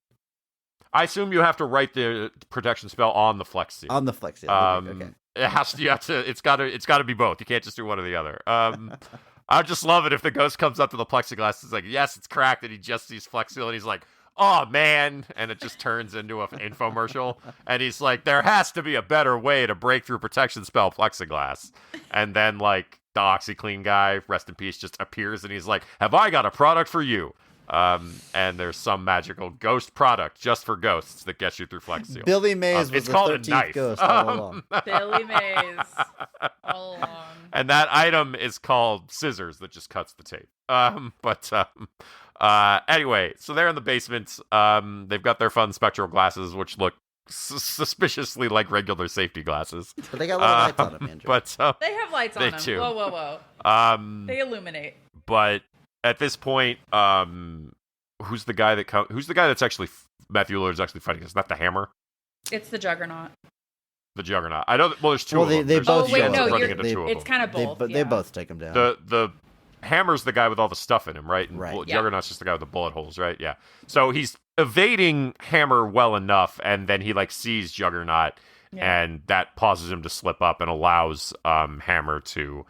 I assume you have to write the protection spell on the Flex Seal. On the Flex Seal. Okay. It has to. You have to. It's got to be both. You can't just do one or the other. I just love it if the ghost comes up to the plexiglass. It's like, yes, it's cracked, and he just sees Flex Seal, and he's like, oh man, and it just turns into an infomercial, and he's like, there has to be a better way to break through protection spell plexiglass, and then like the OxyClean guy, rest in peace, just appears, and he's like, have I got a product for you? And there's some magical ghost product just for ghosts that gets you through Flex Seal. Billy Mays was the 13th ghost all along. Billy Mays all along. And that item is called scissors that just cuts the tape. Anyway, so they're in the basement. They've got their fun spectral glasses, which look suspiciously like regular safety glasses. But they got little lights on them, Andrew. But they have lights on them. Too. Whoa. They illuminate. But at this point, who's the guy that's actually Matthew Lillard's actually fighting? It's not the Hammer. It's the Juggernaut. The Juggernaut. I know. Well, there's two of them. They both. It's kind of both. They both take him down. The Hammer's the guy with all the stuff in him, right? And right. Juggernaut's just the guy with the bullet holes, right? Yeah. So he's evading Hammer well enough, and then he like sees Juggernaut, and that pauses him to slip up and allows Hammer to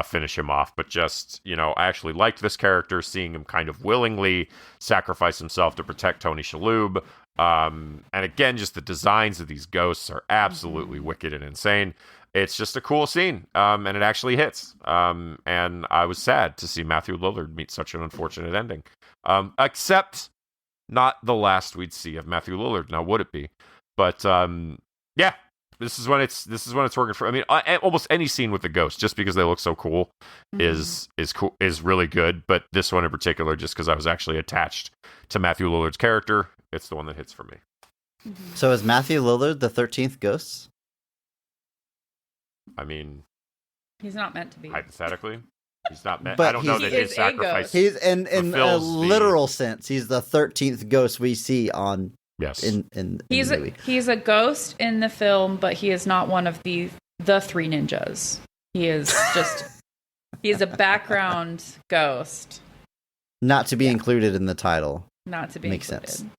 finish him off. But just, I actually liked this character, seeing him kind of willingly sacrifice himself to protect Tony Shalhoub. And again, just the designs of these ghosts are absolutely wicked and insane. It's just a cool scene, and it actually hits. And I was sad to see Matthew Lillard meet such an unfortunate ending. Except not the last we'd see of Matthew Lillard. Now, would it be? But yeah, this is when it's working for. I mean, almost any scene with the ghost, just because they look so cool, is really good. But this one in particular, just because I was actually attached to Matthew Lillard's character, it's the one that hits for me. So is Matthew Lillard the 13th ghost? I mean, he's not meant to be. Hypothetically, he's not meant. But I don't know that his sacrifice. He's in a literal sense. He's the 13th ghost we see on. Yes. In the movie. He's a ghost in the film, but he is not one of the three ninjas. He is just he's a background ghost. Not to be included in the title. Not to be makes included. sense.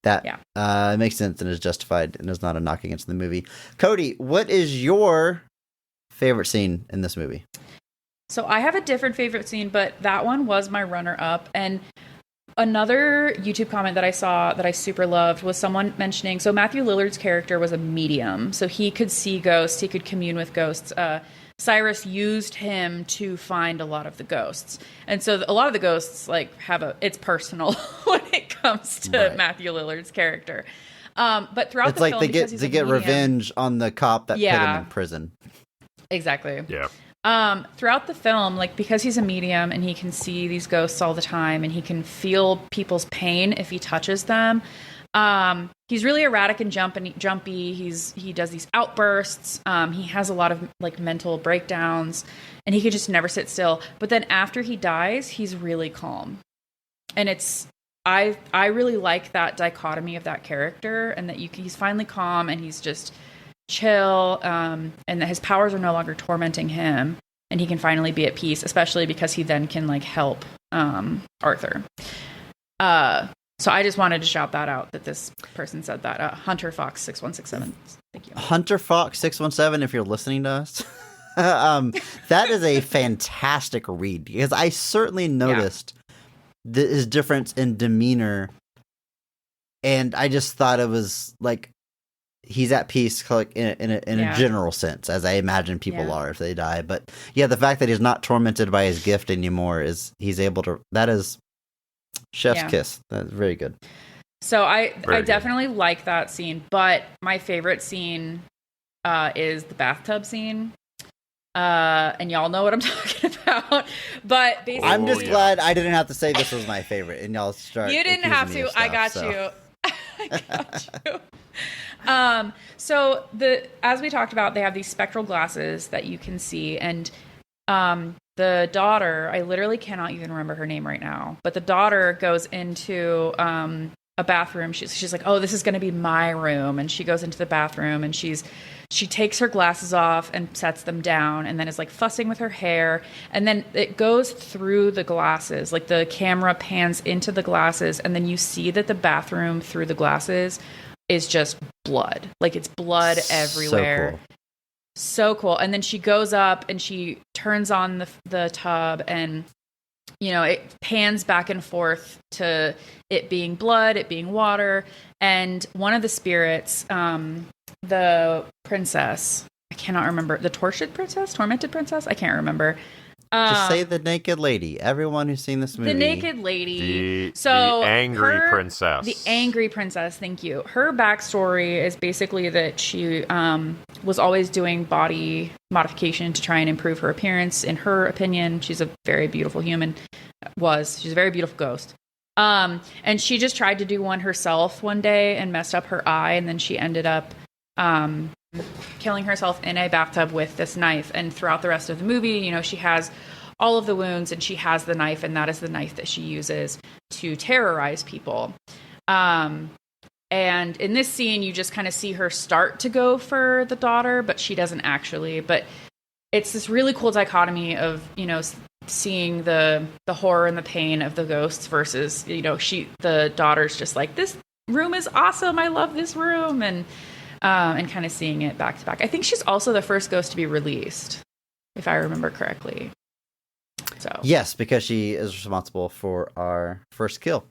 That makes sense and is justified and is not a knock against the movie. Cody, what is your favorite scene in this movie? So I have a different favorite scene, but that one was my runner-up. And another YouTube comment that I saw that I super loved was someone mentioning, so Matthew Lillard's character was a medium. So he could see ghosts, he could commune with ghosts. Cyrus used him to find a lot of the ghosts. And so a lot of the ghosts it's personal when it comes to Matthew Lillard's character. But throughout the film, they get revenge on the cop that put him in prison. Exactly. Yeah. Throughout the film, because he's a medium and he can see these ghosts all the time and he can feel people's pain if he touches them. He's really erratic and jumpy. He does these outbursts. He has a lot of mental breakdowns and he could just never sit still. But then after he dies, he's really calm. And I really like that dichotomy of that character and that he's finally calm and he's just chill, and that his powers are no longer tormenting him and he can finally be at peace, especially because he then can help Arthur. So I just wanted to shout that out, that this person said that. Hunter Fox 6167. Thank you. Hunter Fox 617, if you're listening to us. That is a fantastic read, because I certainly noticed his difference in demeanor, and I just thought it was like he's at peace, like in a general sense, as I imagine people are if they die. But yeah, the fact that he's not tormented by his gift anymore is he's able to. That is chef's kiss. That's very good. So I definitely like that scene, but my favorite scene is the bathtub scene. And y'all know what I'm talking about. But basically, I'm just glad I didn't have to say this was my favorite, and y'all start. You didn't have to. I got you. I got you. So as we talked about, they have these spectral glasses that you can see, and the daughter, I literally cannot even remember her name right now, but the daughter goes into a bathroom. She's like, oh, this is going to be my room, and she goes into the bathroom, and she takes her glasses off and sets them down, and then is like fussing with her hair, and then it goes through the glasses, like the camera pans into the glasses, and then you see that the bathroom through the glasses is just blood. Like it's blood everywhere. So cool. And then she goes up and she turns on the tub, and it pans back and forth to it being blood, it being water, and one of the spirits, the princess, I cannot remember, the tormented princess, I can't remember. Just say the naked lady. Everyone who's seen this movie. The naked lady. The angry princess. The angry princess, thank you. Her backstory is basically that she was always doing body modification to try and improve her appearance. In her opinion, she's a very beautiful human. She's a very beautiful ghost. And she just tried to do one herself one day and messed up her eye, and then she ended up killing herself in a bathtub with this knife. And throughout the rest of the movie, she has all of the wounds, and she has the knife, and that is the knife that she uses to terrorize people. And in this scene, you just kind of see her start to go for the daughter, but she doesn't actually. But it's this really cool dichotomy of, seeing the horror and the pain of the ghosts versus, the daughter's just like, this room is awesome, I love this room, and kind of seeing it back to back. I think she's also the first ghost to be released, if I remember correctly. So yes, because she is responsible for our first kill.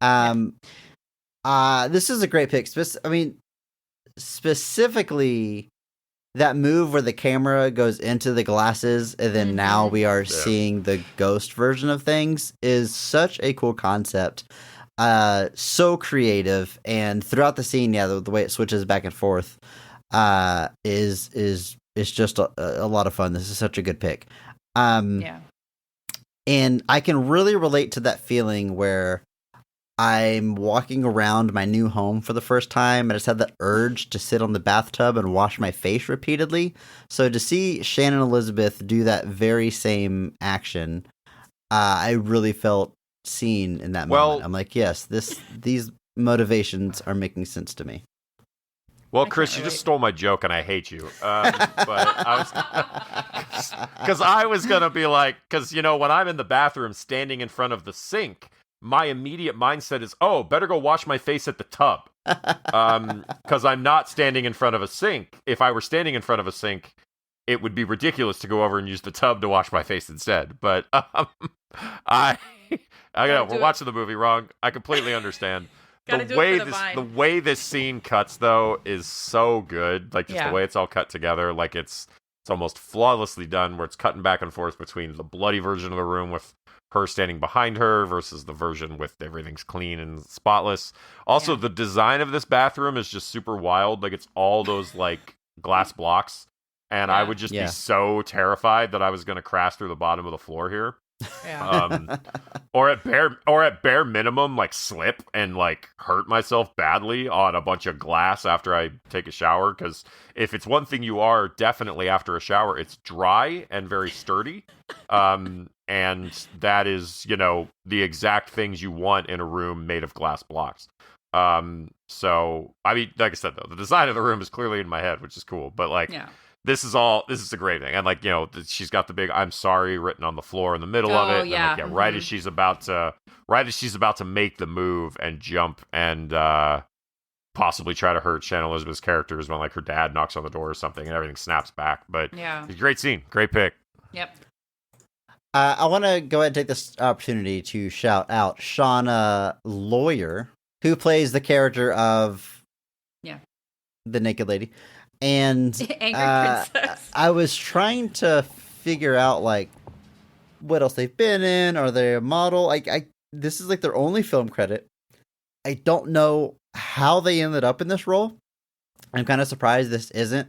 This is a great pick. Specifically, that move where the camera goes into the glasses, and then now we are seeing the ghost version of things, is such a cool concept. So creative, and throughout the scene, the way it switches back and forth is just a lot of fun. This is such a good pick. And I can really relate to that feeling where I'm walking around my new home for the first time, and I just had that urge to sit on the bathtub and wash my face repeatedly. So to see Shannon Elizabeth do that very same action, I really felt seen in that moment. I'm like, yes, these motivations are making sense to me. Well, Chris, you just stole my joke, and I hate you. But I was gonna be like, because when I'm in the bathroom standing in front of the sink, my immediate mindset is, oh, better go wash my face at the tub, because I'm not standing in front of a sink. If I were standing in front of a sink, it would be ridiculous to go over and use the tub to wash my face instead. But I know we're watching the movie wrong. I completely understand. The way this scene cuts, though, is so good. Like, just the way it's all cut together. Like, it's almost flawlessly done, where it's cutting back and forth between the bloody version of the room with her standing behind her versus the version with everything's clean and spotless. Also, the design of this bathroom is just super wild. Like, it's all those, like, glass blocks. And I would just be so terrified that I was going to crash through the bottom of the floor here. Or at bare minimum, like, slip and, like, hurt myself badly on a bunch of glass after I take a shower. Because if it's one thing you are definitely after a shower, it's dry and very sturdy. And that is, the exact things you want in a room made of glass blocks. So, I mean, like I said, though, the design of the room is clearly in my head, which is cool. But, like, this is a great thing. And like, you know, she's got the big "I'm sorry" written on the floor in the middle of it. And Yeah. then, like, right as she's about to make the move and jump and possibly try to hurt Shannon Elizabeth's character is when like her dad knocks on the door or something and everything snaps back. But yeah, it's a great scene, great pick. Yep. I want to go ahead and take this opportunity to shout out Shauna Lawyer, who plays the character of the naked lady. And Angry Princess. I was trying to figure out like what else they've been in. Are they a model? Like this is like their only film credit. I don't know how they ended up in this role. I'm kind of surprised this isn't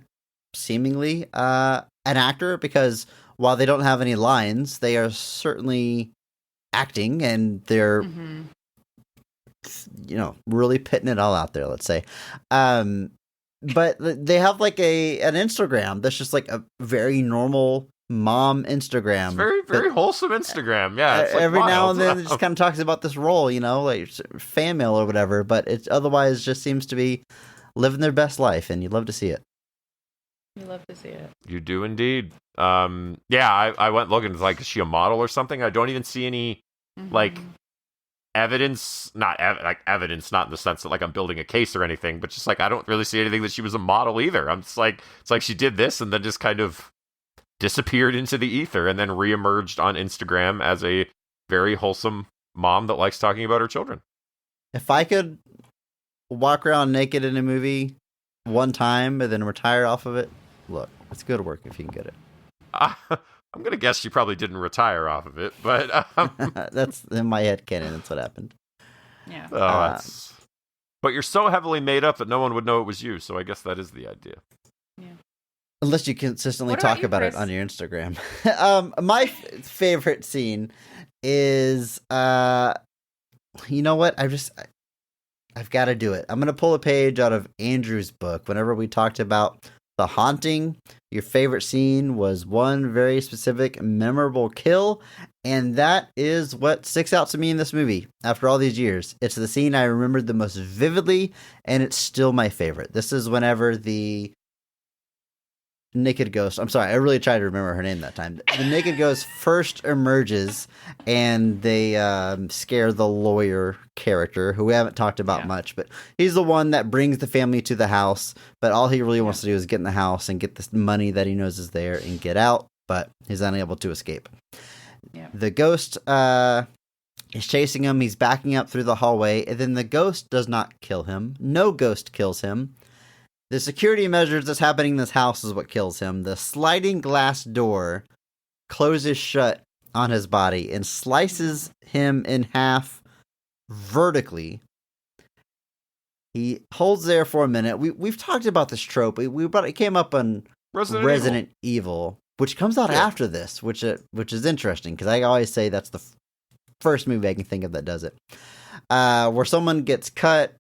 seemingly an actor, because while they don't have any lines, they are certainly acting, and they're you know, really pitting it all out there, let's say. But they have like an Instagram that's just like a very normal mom Instagram. It's very, very wholesome Instagram. Yeah. It's like every wild. now and then it just kind of talks about this role, you know, like fan mail or whatever, but it otherwise just seems to be living their best life, and you love to see it. You love to see it. You do indeed. Yeah, I went looking, like, is she a model or something? I don't even see any, like, evidence, evidence, not in the sense that like I'm building a case or anything, but just like I don't really see anything that she was a model either. I'm just like, it's like she did this and then just kind of disappeared into the ether and then reemerged on Instagram as a very wholesome mom that likes talking about her children. If I could walk around naked in a movie one time and then retire off of it, look, it's good work if you can get it. I'm going to guess she probably didn't retire off of it, but... that's in my head canon. That's what happened. Yeah. But you're so heavily made up that no one would know it was you, so I guess that is the idea. Yeah. Unless you consistently What about talk you, about Chris? it on your Instagram. My favorite scene is... you know what? I've got to do it. I'm going to pull a page out of Andrew's book. Whenever we talked about The Haunting, your favorite scene was one very specific, memorable kill, and that is what sticks out to me in this movie after all these years. It's the scene I remembered the most vividly, and it's still my favorite. This is whenever the naked ghost, I'm sorry, I really tried to remember her name that time. The naked ghost first emerges, and they scare the lawyer character, who we haven't talked about much, but he's the one that brings the family to the house, but all he really wants to do is get in the house and get this money that he knows is there and get out, but he's unable to escape. The ghost is chasing him, he's backing up through the hallway, and then the ghost does not kill him. No ghost kills him. The security measures that's happening in this house is what kills him. The sliding glass door closes shut on his body and slices him in half vertically. He holds there for a minute. We've talked about this trope. It came up on Resident Evil, which comes out after this, which is interesting, because I always say that's the first movie I can think of that does it. Where someone gets cut,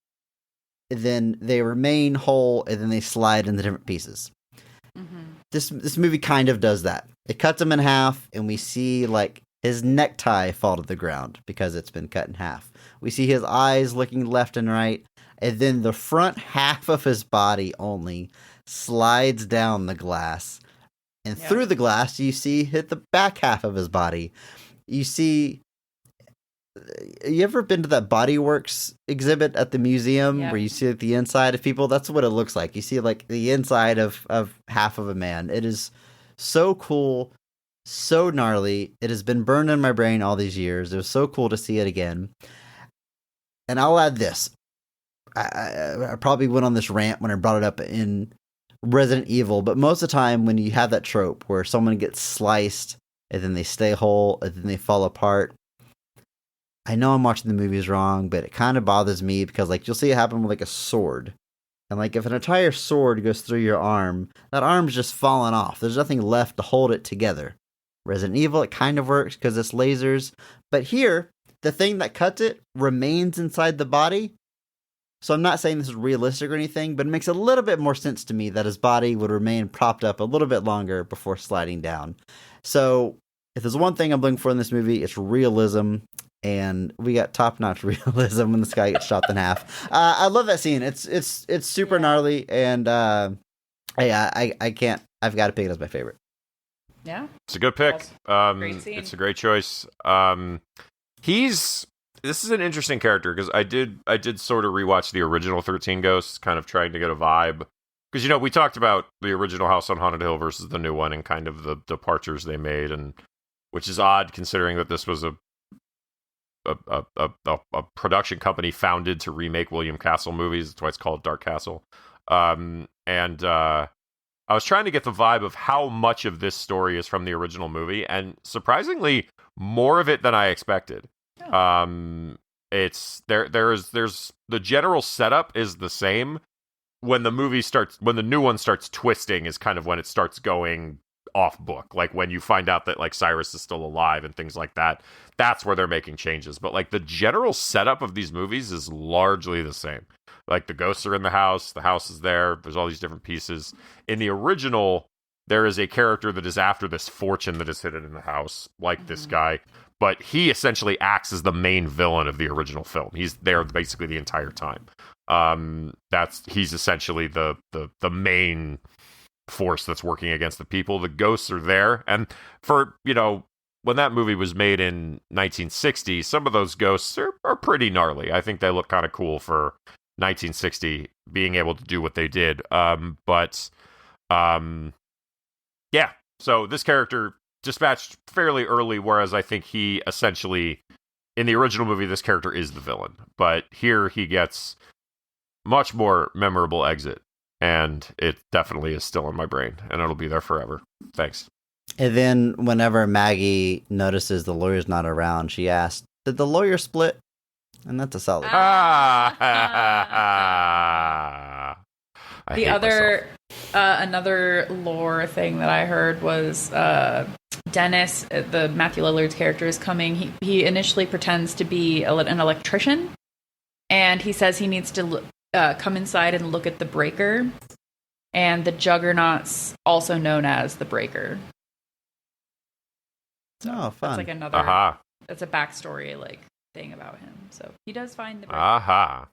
then they remain whole, and then they slide into different pieces. This movie kind of does that. It cuts him in half, and we see like his necktie fall to the ground because it's been cut in half. We see his eyes looking left and right, and then the front half of his body only slides down the glass. And through the glass, you see hit the back half of his body. You see... You ever been to that Body Works exhibit at the museum where you see the inside of people? That's what it looks like. You see like the inside of half of a man. It is so cool, so gnarly. It has been burned in my brain all these years. It was so cool to see it again. And I'll add this. I probably went on this rant when I brought it up in Resident Evil, but most of the time when you have that trope where someone gets sliced and then they stay whole and then they fall apart, I know I'm watching the movies wrong, but it kind of bothers me because, like, you'll see it happen with, like, a sword. And, like, if an entire sword goes through your arm, that arm's just falling off. There's nothing left to hold it together. Resident Evil, it kind of works because it's lasers. But here, the thing that cuts it remains inside the body. So I'm not saying this is realistic or anything, but it makes a little bit more sense to me that his body would remain propped up a little bit longer before sliding down. So if there's one thing I'm looking for in this movie, it's realism. And we got top-notch realism when this guy gets chopped in half. I love that scene. It's super gnarly, and I can't I've got to pick it as my favorite. Yeah, it's a good pick. Great scene. It's a great choice. This is an interesting character because I did sort of rewatch the original 13 Ghosts, kind of trying to get a vibe. Because, we talked about the original House on Haunted Hill versus the new one and kind of the departures they made, and which is odd considering that this was a production company founded to remake William Castle movies. That's why it's called Dark Castle. I was trying to get the vibe of how much of this story is from the original movie, and surprisingly, more of it than I expected. Oh. It's there's the general setup is the same. When the new one starts twisting is kind of when it starts going off book. Like when you find out that like Cyrus is still alive and things like that, that's where they're making changes. But like the general setup of these movies is largely the same. Like the ghosts are in the house is there, there's all these different pieces. In the original, there is a character that is after this fortune that is hidden in the house, like this guy, but he essentially acts as the main villain of the original film. He's there basically the entire time. He's essentially the main force that's working against the people. The ghosts are there, and for when that movie was made in 1960, some of those ghosts are pretty gnarly. I think they look kind of cool for 1960 being able to do what they did. Yeah. So this character dispatched fairly early, whereas I think he essentially, in the original movie, this character is the villain. But here he gets much more memorable exit, and it definitely is still in my brain, and it'll be there forever. Thanks. And then whenever Maggie notices the lawyer's not around, she asks, "Did the lawyer split?" And that's a solid. The other, another lore thing that I heard was Dennis, the Matthew Lillard's character, is coming. He initially pretends to be an electrician, and he says he needs to come inside and look at the breaker. And the Juggernaut's also known as the breaker. So fun. That's like another. That's a backstory thing about him. So he does find the breaker.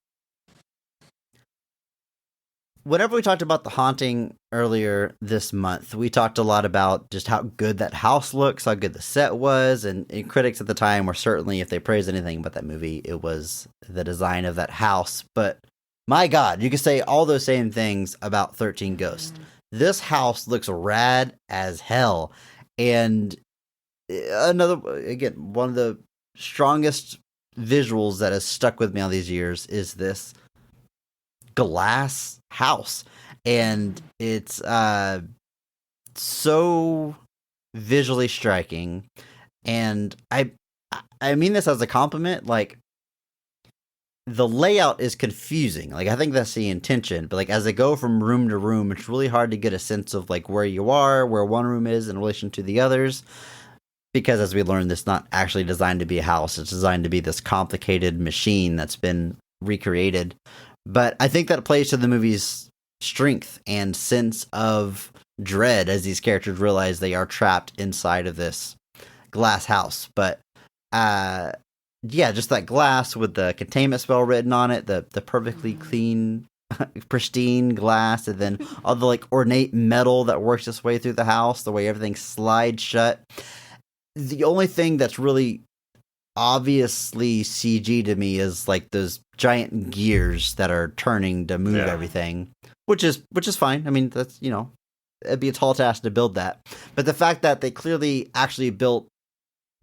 Whenever we talked about The Haunting earlier this month, we talked a lot about just how good that house looks, how good the set was, and critics at the time were certainly, if they praised anything about that movie, it was the design of that house. But my God, you could say all those same things about 13 Ghosts. This house looks rad as hell. And one of the strongest visuals that has stuck with me all these years is this glass house, and it's so visually striking, and I mean this as a compliment. Like, the layout is confusing. Like, I think that's the intention, but like as they go from room to room, it's really hard to get a sense of like where you are, where one room is in relation to the others, because as we learned, it's not actually designed to be a house. It's designed to be this complicated machine that's been recreated. But I think that plays to the movie's strength and sense of dread as these characters realize they are trapped inside of this glass house. But just that glass with the containment spell written on it, the perfectly clean, pristine glass, and then all the like ornate metal that works its way through the house, the way everything slides shut. The only thing that's really obviously CG to me is like those giant gears that are turning to move everything, which is fine. I mean, that's, it'd be a tall task to build that. But the fact that they clearly actually built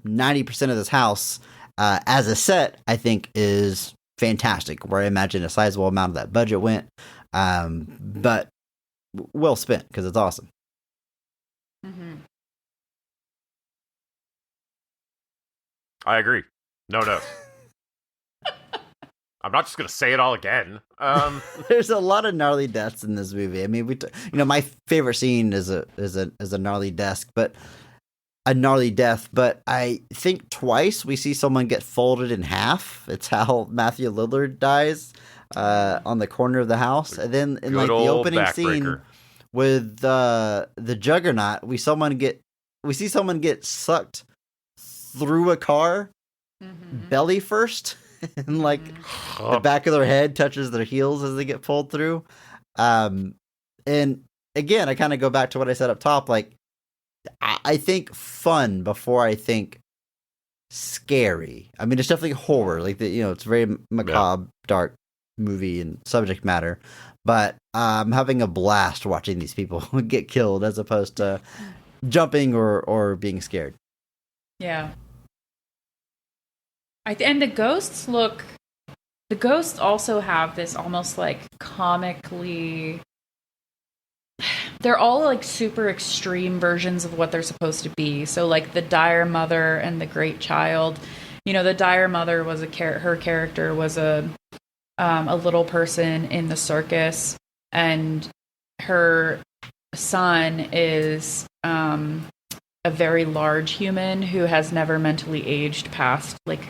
90% of this house as a set, I think is fantastic, where I imagine a sizable amount of that budget went. But well spent, because it's awesome. Mm-hmm. I agree. No. I'm not just going to say it all again. There's a lot of gnarly deaths in this movie. I mean, my favorite scene is a gnarly death, but I think twice we see someone get folded in half. It's how Matthew Lillard dies on the corner of the house, and then in like the opening scene with the Juggernaut, we see someone get sucked through a car, belly first, and like the back of their head touches their heels as they get pulled through. And again, I kind of go back to what I said up top. Like, I think fun before I think scary. I mean, it's definitely horror. Like, it's very macabre, dark movie and subject matter. But I'm having a blast watching these people get killed as opposed to jumping or being scared. Yeah. And the ghosts also have this almost like comically, they're all like super extreme versions of what they're supposed to be. So like the dire mother and the great child, the dire mother was her character was a little person in the circus, and her son is a very large human who has never mentally aged past like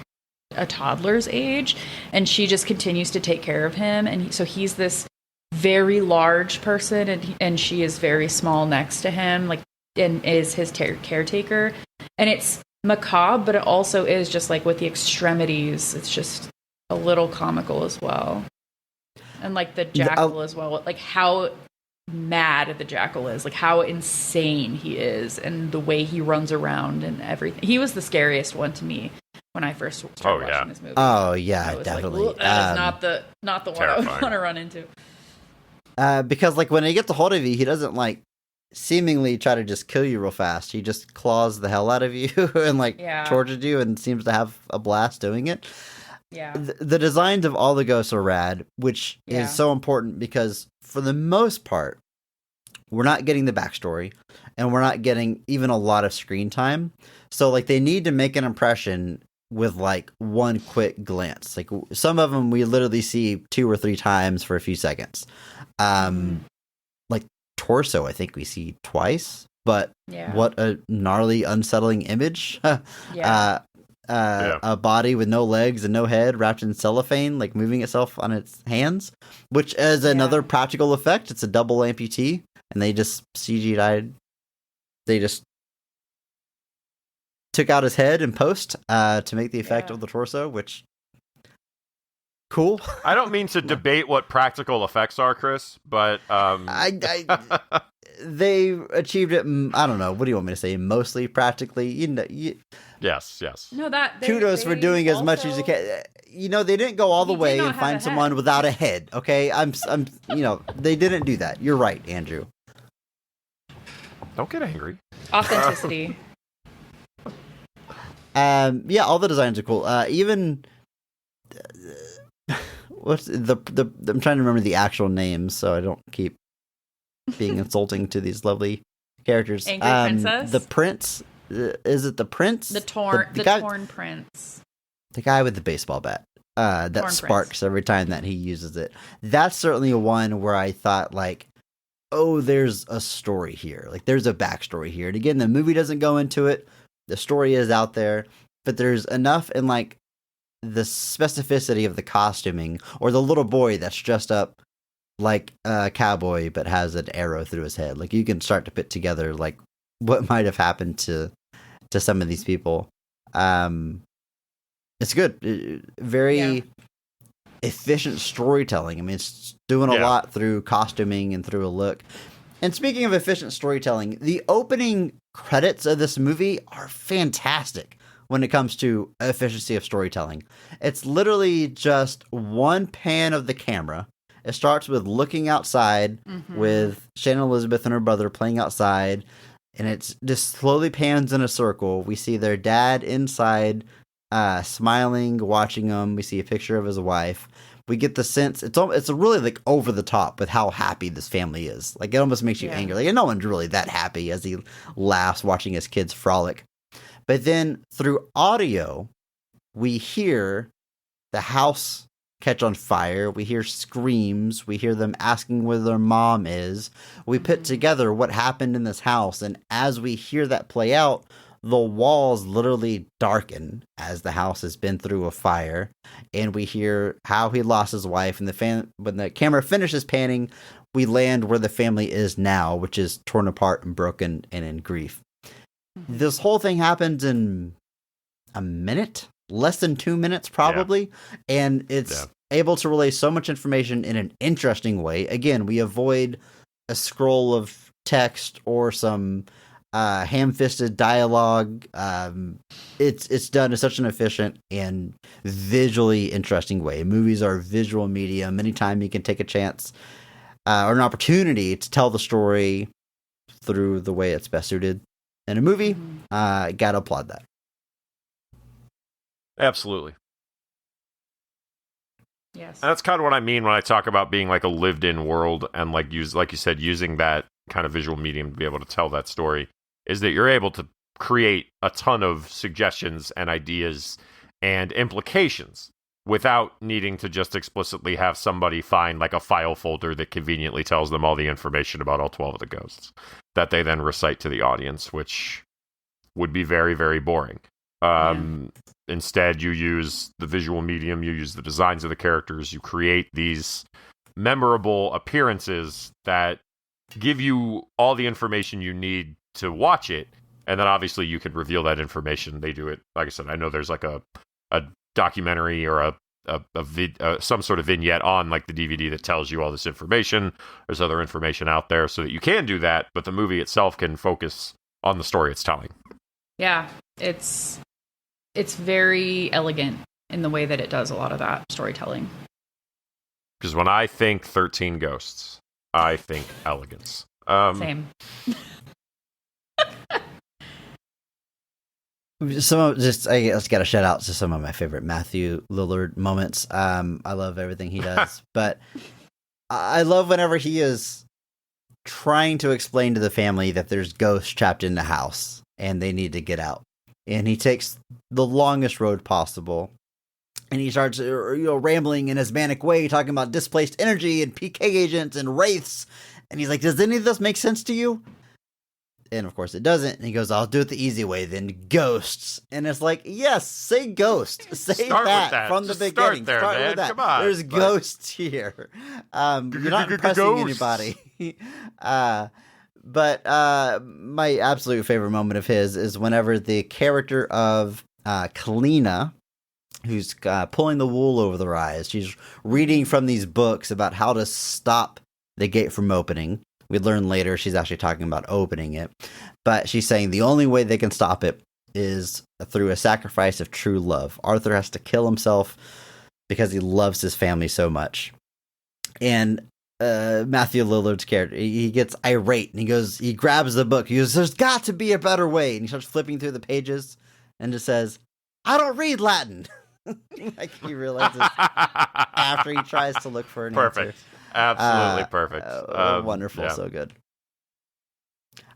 a toddler's age, and she just continues to take care of him, and so he's this very large person, and she is very small next to him, like, and is his caretaker. And it's macabre, but it also is just like with the extremities, it's just a little comical as well. And like the jackal as well, like how mad the jackal is, like how insane he is, and the way he runs around and everything. He was the scariest one to me when I first started watching this movie. Oh yeah, definitely. Like, that is not the one I would want to run into. Because like when he gets a hold of you, he doesn't like seemingly try to just kill you real fast. He just claws the hell out of you and like tortures you, and seems to have a blast doing it. Yeah. The designs of all the ghosts are rad, which is so important because for the most part, we're not getting the backstory, and we're not getting even a lot of screen time. So like they need to make an impression with like one quick glance. Like some of them we literally see 2 or 3 times for a few seconds. Like torso, I think we see twice, but what a gnarly, unsettling image. A body with no legs and no head wrapped in cellophane, like moving itself on its hands, which is another practical effect. It's a double amputee, and they just CGI'd. They just took out his head in post to make the effect of the torso, which cool. I don't mean to debate what practical effects are, Chris, but they achieved it. I don't know. What do you want me to say? Mostly practically, Yes. No, that kudos for doing as much as you can. They didn't go all the way and find someone without a head. Okay, I'm. They didn't do that. You're right, Andrew. Don't get angry. Authenticity. All the designs are cool. Even what's the I'm trying to remember the actual names so I don't keep being insulting to these lovely characters. Angry Princess. The prince. Is it the prince? The torn prince. The guy with the baseball bat that Torn sparks prince. every time that he uses it. That's certainly a one where I thought like, oh, there's a story here. Like there's a backstory here. And again, the movie doesn't go into it. The story is out there, but there's enough in like the specificity of the costuming, or the little boy that's dressed up like a cowboy but has an arrow through his head. Like you can start to put together like what might have happened to some of these people. It's good. Very efficient storytelling. I mean, it's doing a lot through costuming and through a look. And speaking of efficient storytelling, the opening credits of this movie are fantastic when it comes to efficiency of storytelling. It's literally just one pan of the camera. It starts with looking outside with Shannon Elizabeth and her brother playing outside, and it's just slowly pans in a circle. We see their dad inside, smiling, watching them. We see a picture of his wife. We get the sense it's really like over the top with how happy this family is. Like it almost makes you angry. Like no one's really that happy as he laughs watching his kids frolic. But then through audio, we hear the house catch on fire. We hear screams. We hear them asking where their mom is. We put together what happened in this house. And as we hear that play out, the walls literally darken as the house has been through a fire. And we hear how he lost his wife. And when the camera finishes panning, we land where the family is now, which is torn apart and broken and in grief. This whole thing happens in a minute, less than 2 minutes probably, and it's able to relay so much information in an interesting way. Again, we avoid a scroll of text or some ham-fisted dialogue. It's done in such an efficient and visually interesting way. Movies are a visual medium. Anytime you can take a chance or an opportunity to tell the story through the way it's best suited in a movie, gotta applaud that. Absolutely. Yes. And that's kind of what I mean when I talk about being like a lived-in world and like you said, using that kind of visual medium to be able to tell that story, is that you're able to create a ton of suggestions and ideas and implications without needing to just explicitly have somebody find like a file folder that conveniently tells them all the information about all 12 of the ghosts that they then recite to the audience, which would be very, very boring. Instead, you use the visual medium, you use the designs of the characters, you create these memorable appearances that give you all the information you need to watch it, and then obviously you can reveal that information. They do it, like I said, I know there's like a documentary or some sort of vignette on like the DVD that tells you all this information. There's other information out there so that you can do that, but the movie itself can focus on the story it's telling. Yeah, it's very elegant in the way that it does a lot of that storytelling. Because when I think 13 Ghosts, I think elegance. Same. I just got to shout out to some of my favorite Matthew Lillard moments. I love everything he does, but I love whenever he is trying to explain to the family that there's ghosts trapped in the house and they need to get out. And he takes the longest road possible, and he starts rambling in his manic way, talking about displaced energy and PK agents and wraiths. And he's like, does any of this make sense to you? And of course it doesn't. And he goes, I'll do it the easy way then, ghosts. And it's like, yes, say ghost. Say that from the beginning. Start with that. Come on. There's ghosts here. You're not impressing anybody. But my absolute favorite moment of his is whenever the character of Kalina, who's pulling the wool over their eyes, she's reading from these books about how to stop the gate from opening. We learn later she's actually talking about opening it. But she's saying the only way they can stop it is through a sacrifice of true love. Arthur has to kill himself because he loves his family so much. And Matthew Lillard's character, he gets irate and he grabs the book. He goes, there's got to be a better way. And he starts flipping through the pages and just says, I don't read Latin. Like he realizes after he tries to look for an answer. Absolutely perfect. Wonderful. Yeah. So good.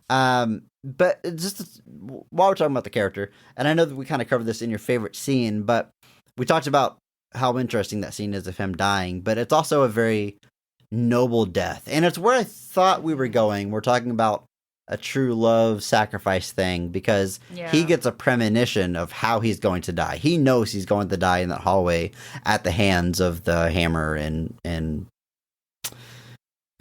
But just while we're talking about the character, and I know that we kind of covered this in your favorite scene, but we talked about how interesting that scene is of him dying, but it's also a very noble death. And it's where I thought we were going. We're talking about a true love sacrifice thing because he gets a premonition of how he's going to die. He knows he's going to die in that hallway at the hands of the hammer and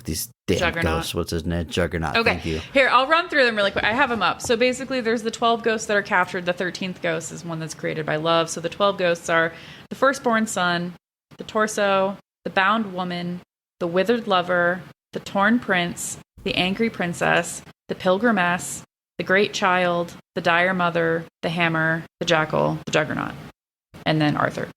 these damn Juggernaut. Ghosts. What's his name? Juggernaut. Okay. Thank you. Here, I'll run through them really quick. I have them up. So basically, there's the 12 ghosts that are captured. The 13th ghost is one that's created by love. So the 12 ghosts are the firstborn son, the torso, the bound woman, the withered lover, the torn prince, the angry princess, the pilgrimess, the great child, the dire mother, the hammer, the jackal, the juggernaut, and then Arthur.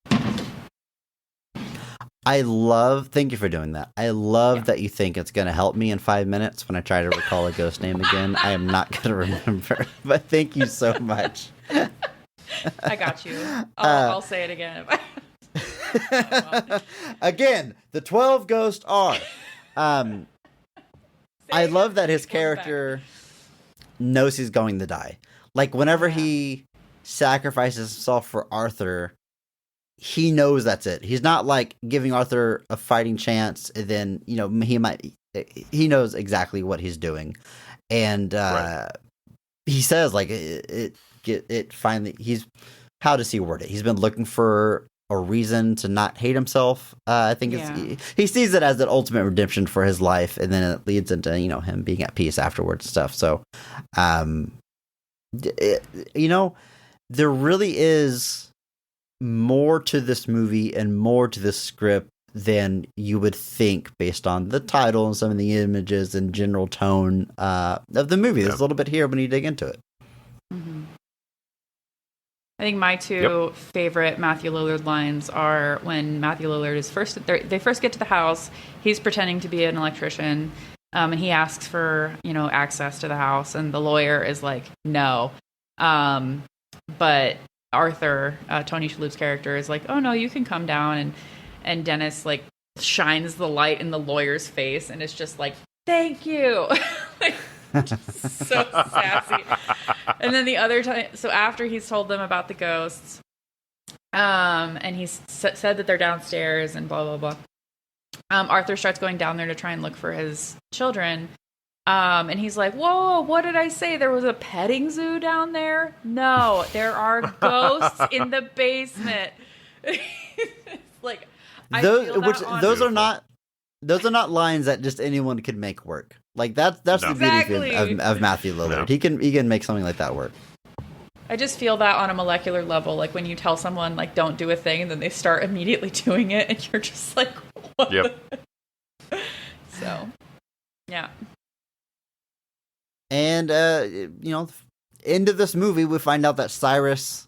Thank you for doing that. I love that you think it's going to help me in 5 minutes when I try to recall a ghost name again. I am not going to remember, but thank you so much. I got you. I'll say it again. Again, the 12 ghosts are. I love that his character knows he's going to die. Like whenever he sacrifices himself for Arthur, he knows that's it. He's not like giving Arthur a fighting chance, and then he knows exactly what he's doing, and he says like it finally. How does he word it? He's been looking for a reason to not hate himself. I think he sees it as an ultimate redemption for his life, and then it leads into him being at peace afterwards and stuff. So, there really is more to this movie and more to this script than you would think based on the title and some of the images and general tone of the movie. There's a little bit here when you dig into it. Mm-hmm. I think my two favorite Matthew Lillard lines are when Matthew Lillard is they first get to the house. He's pretending to be an electrician, and he asks for, access to the house, and the lawyer is like, no. But Arthur, Tony Shalhoub's character, is like, oh no, you can come down, and Dennis like shines the light in the lawyer's face, and it's just like, thank you. Like, so sassy. And then the other time, so after he's told them about the ghosts, and he's said that they're downstairs and blah, blah, blah. Arthur starts going down there to try and look for his children. And he's like, whoa, what did I say? There was a petting zoo down there? No, there are ghosts in the basement. Like, those are not lines that just anyone could make work. Like that's the beauty of Matthew Lillard. No. He can make something like that work. I just feel that on a molecular level, like when you tell someone like don't do a thing and then they start immediately doing it and you're just like, what? Yep. So, yeah. And end of this movie we find out that Cyrus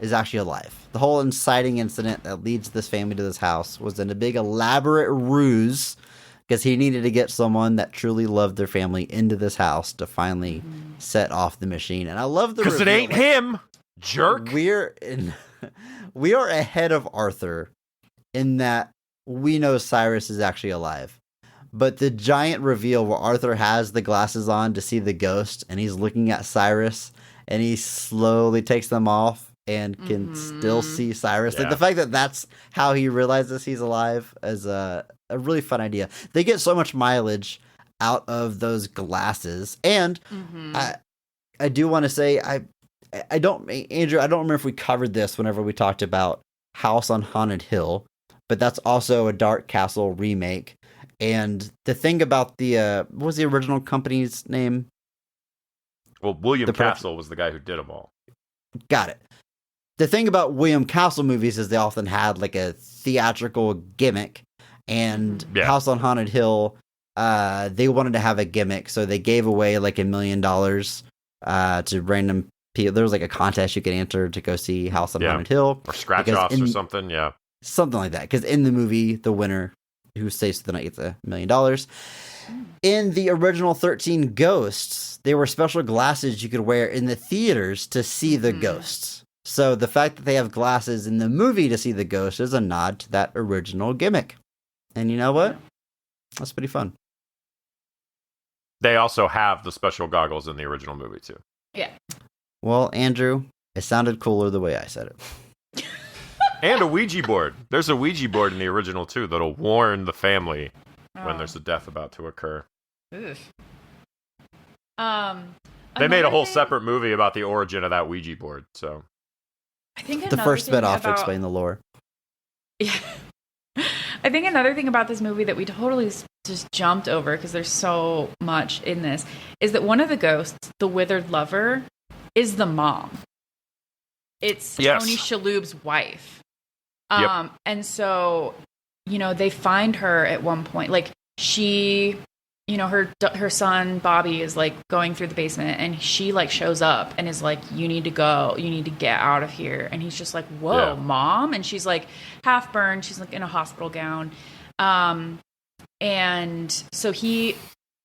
is actually alive. The whole inciting incident that leads this family to this house was in a big elaborate ruse because he needed to get someone that truly loved their family into this house to finally set off the machine. And I love the because it ain't him, jerk. We are ahead of Arthur in that we know Cyrus is actually alive. But the giant reveal where Arthur has the glasses on to see the ghost and he's looking at Cyrus and he slowly takes them off and can still see Cyrus. Yeah. Like the fact that that's how he realizes he's alive is a really fun idea. They get so much mileage out of those glasses. And I do want to say, I don't remember if we covered this whenever we talked about House on Haunted Hill, but that's also a Dark Castle remake. And the thing about what was the original company's name? Well, William Castle was the guy who did them all. Got it. The thing about William Castle movies is they often had like a theatrical gimmick, and House on Haunted Hill, they wanted to have a gimmick, so they gave away like $1 million to random people. There was like a contest you could enter to go see House on Haunted Hill, or scratch offs or something. Yeah, something like that. Because in the movie, the winner who stays for the night gets $1 million. In the original 13 Ghosts, there were special glasses you could wear in the theaters to see the ghosts. So the fact that they have glasses in the movie to see the ghost is a nod to that original gimmick. And you know what? That's pretty fun. They also have the special goggles in the original movie, too. Yeah. Well, Andrew, it sounded cooler the way I said it. And a Ouija board. There's a Ouija board in the original, too, that'll warn the family when there's a death about to occur. Oof. They made a whole separate movie about the origin of that Ouija board, so... I think the first spin-off to explain the lore. Yeah. I think another thing about this movie that we totally just jumped over, because there's so much in this, is that one of the ghosts, the withered lover, is the mom. It's Tony Shalhoub's wife. And so, they find her at one point, like she, her son Bobby is like going through the basement, and she like shows up and is like, you need to go, you need to get out of here. And he's just like, whoa, mom. And she's like half burned. She's like in a hospital gown. And so he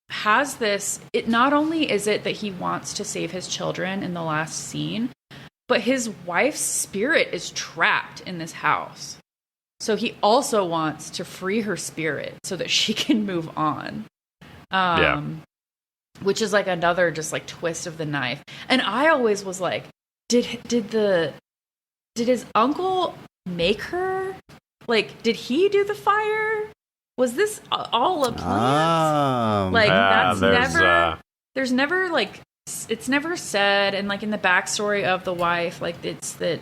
has this, it not only is it that he wants to save his children in the last scene, but his wife's spirit is trapped in this house. So he also wants to free her spirit so that she can move on. Which is like another just like twist of the knife. And I always was like, did his uncle make her? Like, did he do the fire? Was this all a plan? There's never like, it's never said. And like in the backstory of the wife, like it's that,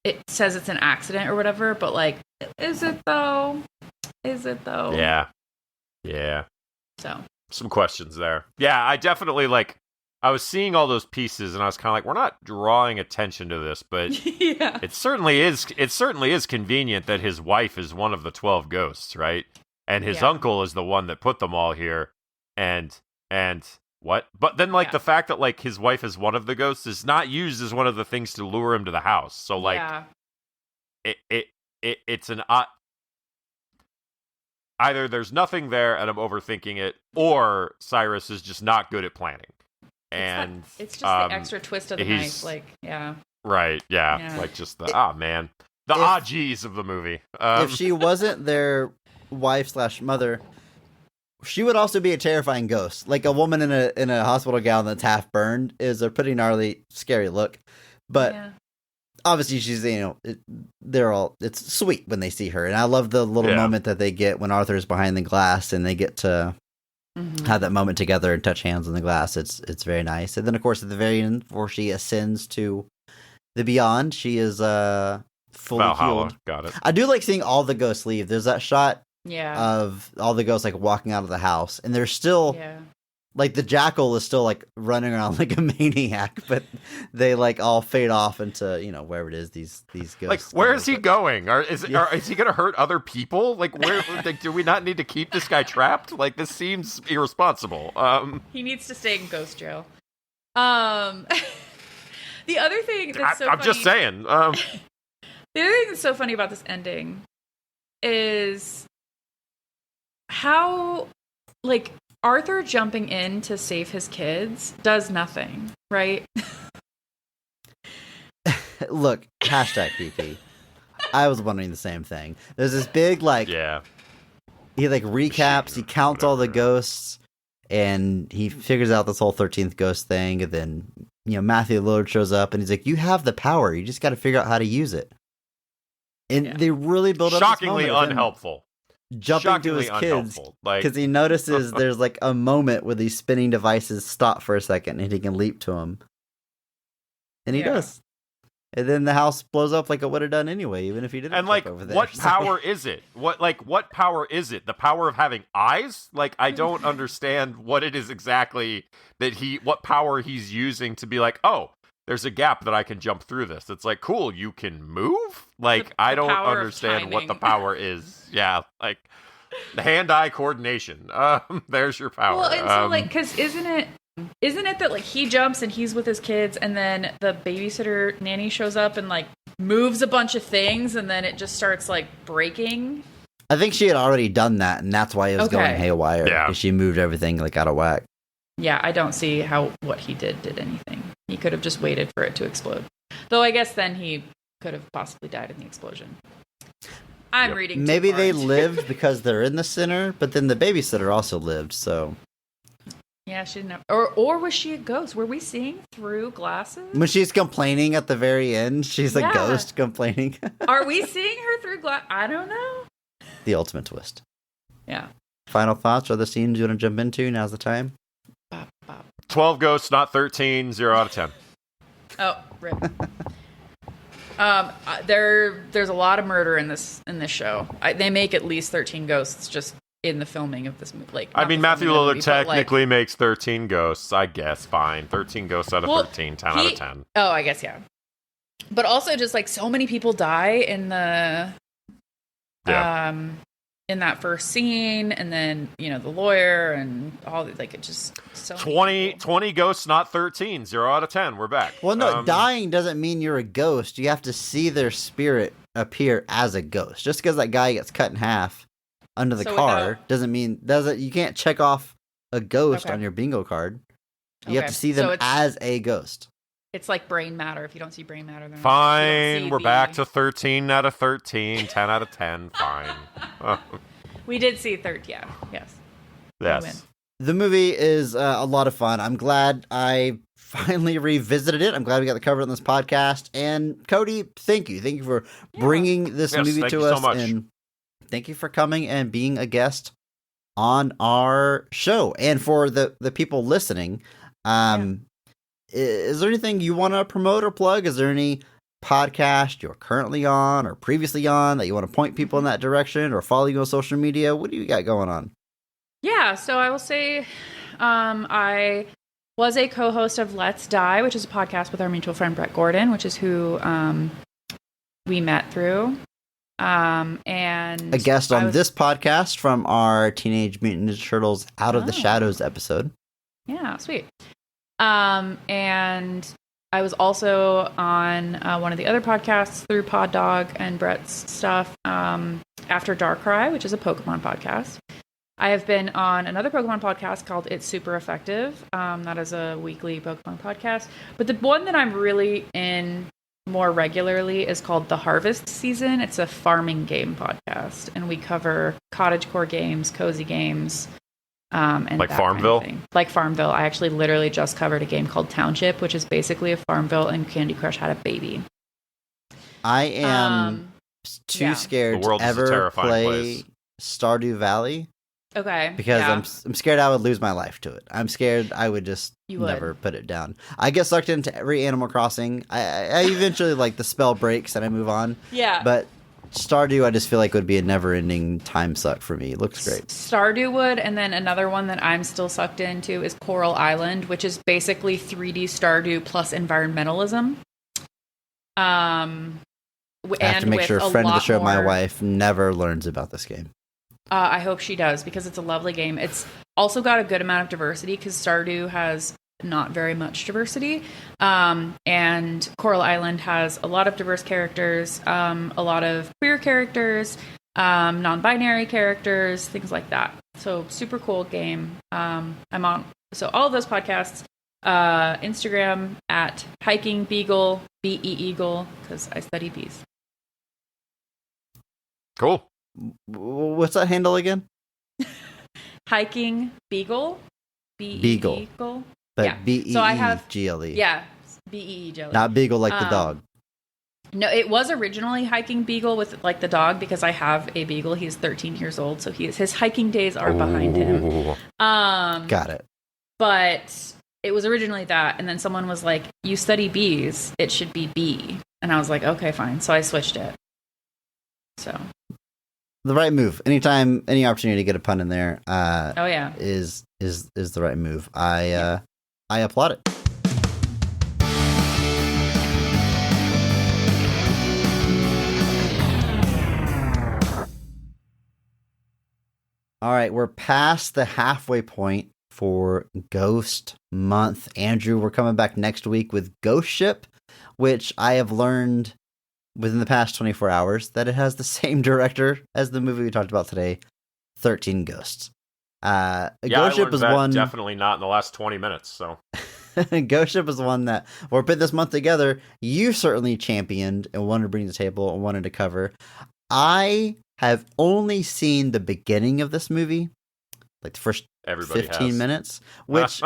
it says it's an accident or whatever, but like, is it though? Yeah. So some questions there. Yeah, I definitely like I was seeing all those pieces, and I was kind of like, we're not drawing attention to this, but Yeah. it certainly is. It certainly is convenient that his wife is one of the 12 ghosts, right? And his uncle is the one that put them all here. And what? But then, like, the fact that, like, his wife is one of the ghosts is not used as one of the things to lure him to the house. So, like, it's an either there's nothing there and I'm overthinking it, or Cyrus is just not good at planning. And it's just the extra twist of the knife, like, right, like just the man, the geez of the movie. If she wasn't their wife/mother, she would also be a terrifying ghost. Like a woman in a hospital gown that's half burned is a pretty gnarly, scary look. But obviously, she's it's sweet when they see her, and I love the little moment that they get when Arthur's behind the glass and they get to have that moment together and touch hands on the glass. It's very nice. And then, of course, at the very end, before she ascends to the beyond, she is fully Valhalla. healed. Got it. I do like seeing all the ghosts leave. There's that shot of all the ghosts like walking out of the house, and they're still like the jackal is still like running around like a maniac, but they like all fade off into wherever it is these ghosts. Like, where is he going? Is he going to hurt other people? Like, where? Like, do we not need to keep this guy trapped? Like, this seems irresponsible. He needs to stay in ghost jail. The other thing that's so I'm funny, just saying. The other thing that's so funny about this ending is how, like, Arthur jumping in to save his kids does nothing, right? Look, hashtag PP. I was wondering the same thing. There's this big, like, he, like, recaps, he counts all the ghosts, and he figures out this whole 13th ghost thing, and then, Matthew Lillard shows up, and he's like, you have the power, you just got to figure out how to use it. And they really build up shockingly unhelpful. Jumping to his kids, because he notices there's like a moment where these spinning devices stop for a second and he can leap to them. And he does. And then the house blows up like it would have done anyway, even if he didn't. And like, over there. what power is it? What power is it? The power of having eyes? Like, I don't understand what it is exactly what power he's using to be like, oh, there's a gap that I can jump through this. It's like, cool, you can move? Like, I don't understand what the power is. Yeah, like, the hand-eye coordination. There's your power. Well, and so, like, because isn't it that, like, he jumps and he's with his kids, and then the babysitter nanny shows up and, like, moves a bunch of things, and then it just starts, like, breaking? I think she had already done that, and that's why it was going haywire. Yeah. She moved everything, like, out of whack. Yeah, I don't see how what he did anything. He could have just waited for it to explode. Though I guess then he could have possibly died in the explosion. I'm reading too Maybe far they into lived because they're in the center, but then the babysitter also lived, so... Yeah, she didn't have... Or was she a ghost? Were we seeing through glasses? When she's complaining at the very end, she's a ghost complaining. Are we seeing her through glass? I don't know. The ultimate twist. Yeah. Final thoughts or other scenes you want to jump into? Now's the time. 12 ghosts, not 13. 0 out of 10. Oh, rip. There's a lot of murder in this show. They make at least 13 ghosts just in the filming of this movie. Like, I mean, Matthew Lillard technically makes 13 ghosts. I guess fine. 13 ghosts out of 13. 10 out of 10. Oh, I guess But also, just like so many people die in the in that first scene, and then the lawyer and all, like, it just so 20 ghosts, not 13. 0 out of 10. We're back. Well, no, dying doesn't mean you're a ghost. You have to see their spirit appear as a ghost. Just because that guy gets cut in half under the car doesn't mean you can't check off a ghost on your bingo card. You have to see them as a ghost. It's like brain matter. If you don't see brain matter, then fine. We're back to 13 out of 13, 10 out of 10. Fine. We did see Yes. The movie is a lot of fun. I'm glad I finally revisited it. I'm glad we got to cover it on this podcast. And Codey, thank you. Thank you for bringing this movie to us. So much. And thank you for coming and being a guest on our show. And for the people listening, is there anything you want to promote or plug? Is there any podcast you're currently on or previously on that you want to point people in that direction or follow you on social media? What do you got going on? Yeah, so I will say I was a co-host of Let's Die, which is a podcast with our mutual friend Brett Gordon, which is who we met through. And a guest on this podcast from our Teenage Mutant Ninja Turtles Out of the Shadows episode. Yeah, sweet. And I was also on one of the other podcasts through Pod Dog and Brett's stuff, After Darkrai, which is a Pokemon podcast. I have been on another Pokemon podcast called It's Super Effective. That is a weekly Pokemon podcast. But the one that I'm really in more regularly is called The Harvest Season. It's a farming game podcast, and we cover cottagecore games, cozy games, and like that Farmville. Kind of thing. Like Farmville. I actually literally just covered a game called Township, which is basically a Farmville, and Candy Crush had a baby. I am too scared to ever play Stardew Valley. Okay. Because I'm scared I would lose my life to it. I'm scared I would just never put it down. I get sucked into every Animal Crossing. I eventually, like, the spell breaks and I move on. Yeah. But Stardew, I just feel like would be a never-ending time suck for me. It looks great. Stardew would, and then another one that I'm still sucked into is Coral Island, which is basically 3D Stardew plus environmentalism. I have to make sure a friend of the show, my wife, never learns about this game. I hope she does, because it's a lovely game. It's also got a good amount of diversity, because Stardew has not very much diversity. And Coral Island has a lot of diverse characters, a lot of queer characters, non-binary characters, things like that. So super cool game. I'm on all of those podcasts. Instagram at Hiking Beagle, Beagle, because I study bees. Cool. What's that handle again? Hiking Beagle. Beagle. But yeah. B-E-E-G-L-E. Yeah. B-E-E-G-L-E. Not Beagle like the dog. No, it was originally Hiking Beagle with like the dog, because I have a beagle. He's 13 years old, so his hiking days are behind him. Got it. But it was originally that, and then someone was like, "You study bees, it should be bee," and I was like, "Okay, fine." So I switched it. So. The right move. Anytime, any opportunity to get a pun in there, is the right move. I applaud it. All right, we're past the halfway point for Ghost Month. Andrew, we're coming back next week with Ghost Ship, which I have learned within the past 24 hours that it has the same director as the movie we talked about today, 13 Ghosts. Ghost Ship is one... Definitely not in the last 20 minutes, so... Ghost Ship is one that we're put this month together. You certainly championed and wanted to bring to the table and wanted to cover. I have only seen the beginning of this movie, like the first 15 minutes, which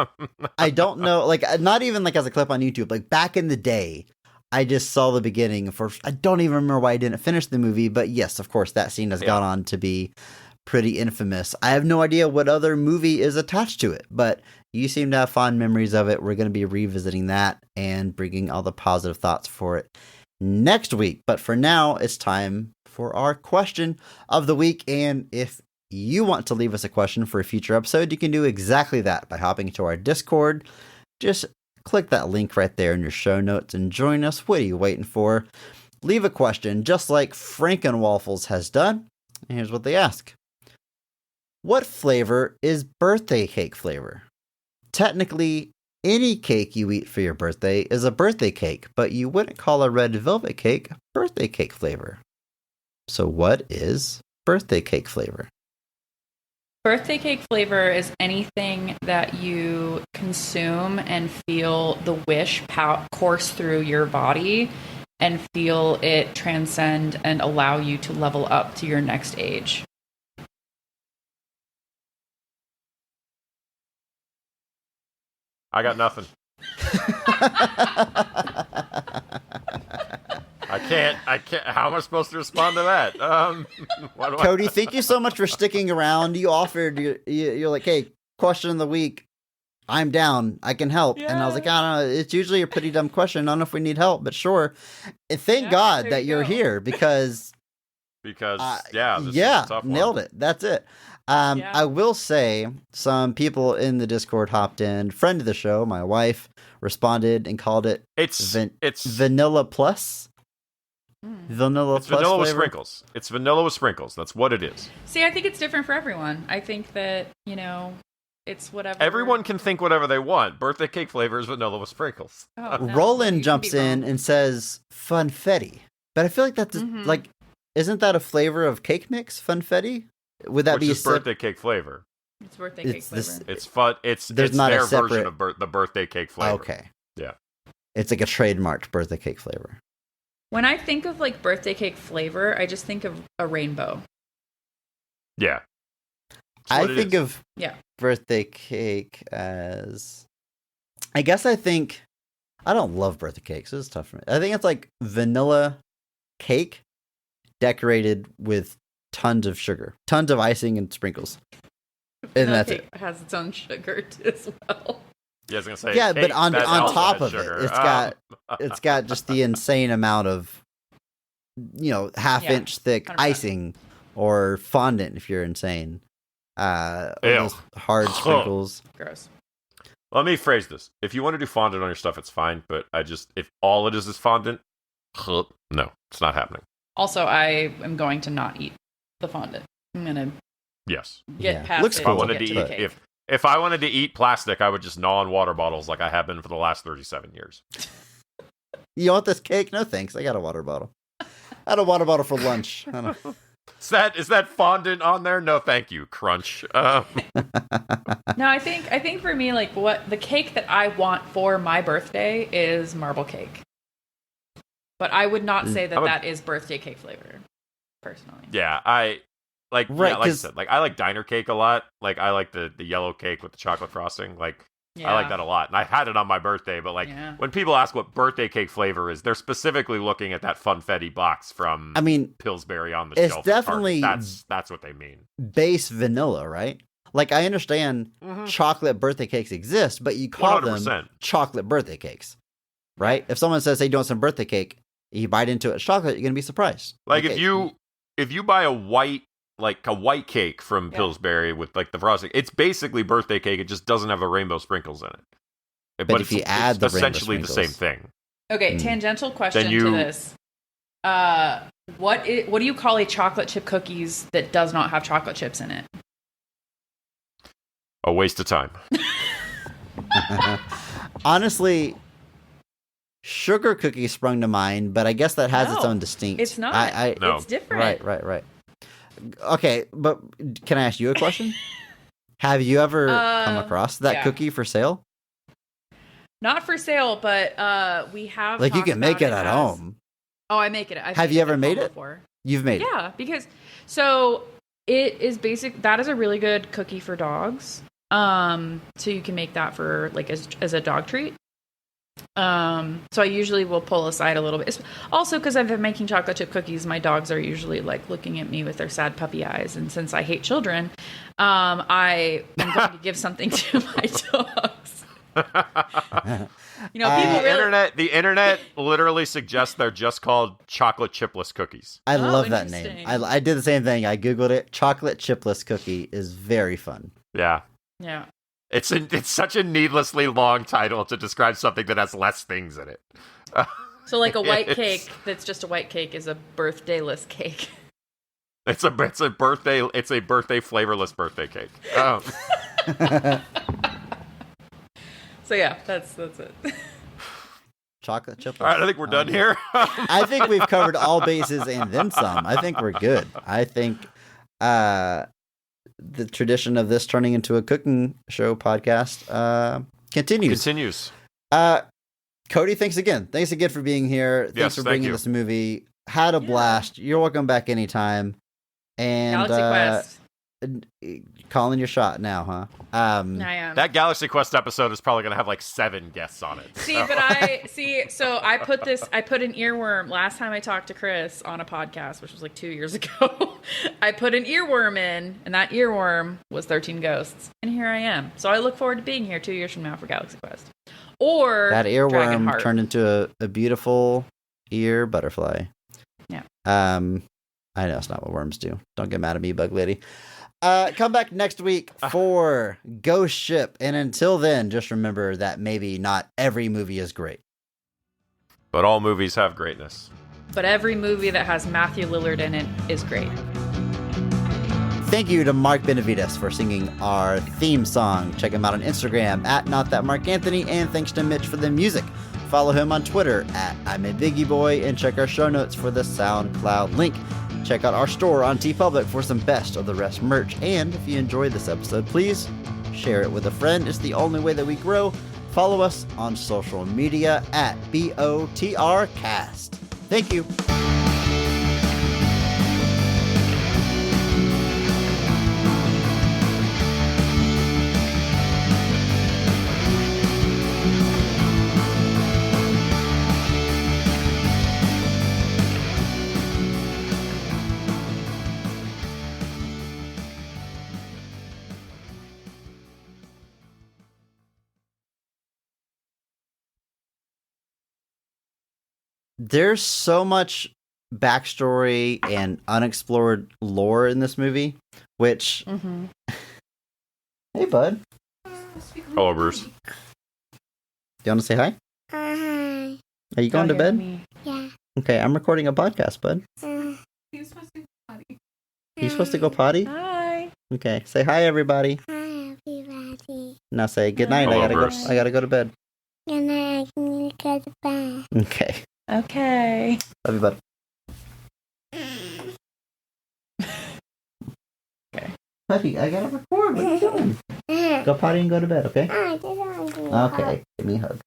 I don't know, like not even like as a clip on YouTube, like back in the day, I just saw the beginning first. I don't even remember why I didn't finish the movie, but yes, of course, that scene has gone on to be pretty infamous. I have no idea what other movie is attached to it, but you seem to have fond memories of it. We're going to be revisiting that and bringing all the positive thoughts for it next week. But for now, it's time for our question of the week. And if you want to leave us a question for a future episode, you can do exactly that by hopping into our Discord. Just click that link right there in your show notes and join us. What are you waiting for? Leave a question just like Frankenwaffles has done. And here's what they ask. What flavor is birthday cake flavor? Technically, any cake you eat for your birthday is a birthday cake, but you wouldn't call a red velvet cake birthday cake flavor. So what is birthday cake flavor? Birthday cake flavor is anything that you consume and feel the wish course through your body and feel it transcend and allow you to level up to your next age. I got nothing. I can't. How am I supposed to respond to that? Codey, thank you so much for sticking around. You offered, you're like, hey, question of the week. I'm down. I can help. Yeah. And I was like, I don't know. It's usually a pretty dumb question. I don't know if we need help, but sure. And thank God that you're here because. This is a tough one. Nailed it. That's it. I will say some people in the Discord hopped in. Friend of the show, my wife, responded and called it it's Vanilla Plus. Vanilla it's Plus vanilla with flavor. sprinkles. It's vanilla with sprinkles. That's what it is. See, I think it's different for everyone. I think that, it's whatever. Everyone can think whatever they want. Birthday cake flavor is vanilla with sprinkles. Oh, no, Roland jumps in and says funfetti. But I feel like that's like, isn't that a flavor of cake mix? Funfetti? Would that Which be is birthday cake flavor? It's birthday cake flavor. It's fun. It's not their a separate version of the birthday cake flavor. Okay. Yeah. It's like a trademarked birthday cake flavor. When I think of like birthday cake flavor, I just think of a rainbow. Yeah. I think of birthday cake as, I don't love birthday cakes. This is tough for me. I think it's like vanilla cake decorated with tons of sugar, tons of icing and sprinkles. And that's it. It has its own sugar as well. Yeah, I was gonna say. Yeah, cake, but on top of sugar. it's got just the insane amount of, half-inch thick 100%. icing or fondant if you're insane. Those hard sprinkles. Gross. Let me phrase this: if you want to do fondant on your stuff, it's fine. But if all it is fondant, no, it's not happening. Also, I am going to not eat the fondant. I'm gonna get past Looks it. cool. If I wanted to eat plastic, I would just gnaw on water bottles like I have been for the last 37 years. You want this cake? No thanks. I got a water bottle. I had a water bottle for lunch. I don't know. Is that fondant on there? No, thank you. Crunch. No, I think for me, like what the cake that I want for my birthday is marble cake. But I would not say that is birthday cake flavor, personally. Yeah, I said, I like diner cake a lot. Like I like the yellow cake with the chocolate frosting. Like I like that a lot. And I had it on my birthday, but when people ask what birthday cake flavor is, they're specifically looking at that funfetti box from Pillsbury on the shelf. It's definitely that's what they mean. Base vanilla, right? Like I understand chocolate birthday cakes exist, but you call 100%. them chocolate birthday cakes. Right? If someone says, "Hey, do you want some birthday cake?" You bite into it, it's chocolate, you're going to be surprised. Like if you buy a white cake from Pillsbury with like the frosting, it's basically birthday cake. It just doesn't have the rainbow sprinkles in it. But if you add the essentially rainbow the sprinkles. same thing. Okay, tangential question to this. What do you call a chocolate chip cookies that does not have chocolate chips in it? A waste of time. Honestly, sugar cookie sprung to mind, but I guess that has its own distinct. It's not. No. It's different. Right. Okay, but can I ask you a question? Have you ever come across that cookie for sale? Not for sale, but we have. Like you can make it at home. Oh, I make it. Have you ever made it before? You've made it. Yeah, because so it is basic. That is a really good cookie for dogs. So you can make that for like as a dog treat. So I usually will pull aside a little bit. It's also because I've been making chocolate chip cookies, my dogs are usually like looking at me with their sad puppy eyes. And since I hate children, I am going to give something to my dogs. The internet literally suggests they're just called chocolate chipless cookies. I love that name. I did the same thing. I Googled it. Chocolate chipless cookie is very fun. Yeah. Yeah. It's such a needlessly long title to describe something that has less things in it. So like a white cake that's just a white cake is a birthdayless cake. It's a birthday flavorless birthday cake. So yeah, that's it. Chocolate chip. All right, I think we're done here. I think we've covered all bases and then some. I think we're good. I think the tradition of this turning into a cooking show podcast continues. Codey, thanks again. Thanks again for being here. Thanks for bringing this movie. Had a blast. You're welcome back anytime. And Galaxy Quest. Calling your shot now, huh? I am. That Galaxy Quest episode is probably going to have like 7 guests on it. So I put an earworm last time I talked to Chris on a podcast, which was like 2 years ago. I put an earworm in, and that earworm was 13 Ghosts. And here I am. So I look forward to being here 2 years from now for Galaxy Quest. Or that earworm turned into a beautiful ear butterfly. Yeah. I know it's not what worms do. Don't get mad at me, bug lady. Come back next week for Ghost Ship. And until then, just remember that maybe not every movie is great. But all movies have greatness. But every movie that has Matthew Lillard in it is great. Thank you to Mark Benavides for singing our theme song. Check him out on Instagram at NotThatMarkAnthony, and thanks to Mitch for the music. Follow him on Twitter at I'm a Biggie Boy, and check our show notes for the SoundCloud link. Check out our store on TeePublic for some Best of the Rest merch. And if you enjoyed this episode, please share it with a friend. It's the only way that we grow. Follow us on social media at BOTRcast. Thank you. There's so much backstory and unexplored lore in this movie, which... Mm-hmm. Hey, bud. Hello, Bruce. Do you want to say hi? Hi. Are you going to bed? Yeah. Okay, I'm recording a podcast, bud. He's supposed to go potty. You supposed to go potty? Hi. Okay, say hi, everybody. Hi, everybody. Now say good night. Hello, I Bruce. gotta go to bed. Good night. I need to go to bed. Okay. Okay. Love you, bud. Okay. Puppy, I gotta record. What are you doing? Go potty and go to bed, okay? I just want to Okay. Give me a hug.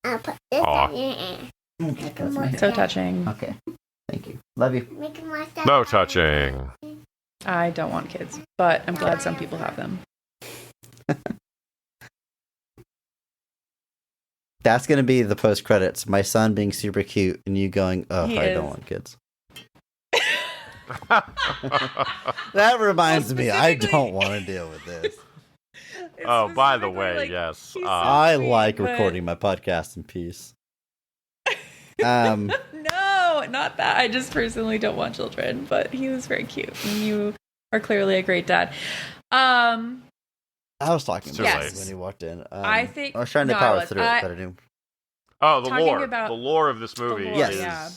I'll put this Aw. on your ear. Okay, that's my So touching. Okay. Thank you. Love you. Make it more stuff. No touching. I don't want kids, but I'm glad some people have them. That's gonna be the post credits. My son being super cute and you going, "Oh, He I is. don't want kids." That reminds me, I don't want to deal with this. Oh, by the way, yes. he's so I sweet, like but- recording my podcast in peace. Um, No, not that. I just personally don't want children, but he was very cute. And you are clearly a great dad. I was talking It's about too this late. when he walked in. I think- I was trying to no, I power was- through it, but I didn't. Oh, the Talking lore. about- The lore of this movie lore, Yes. is yeah.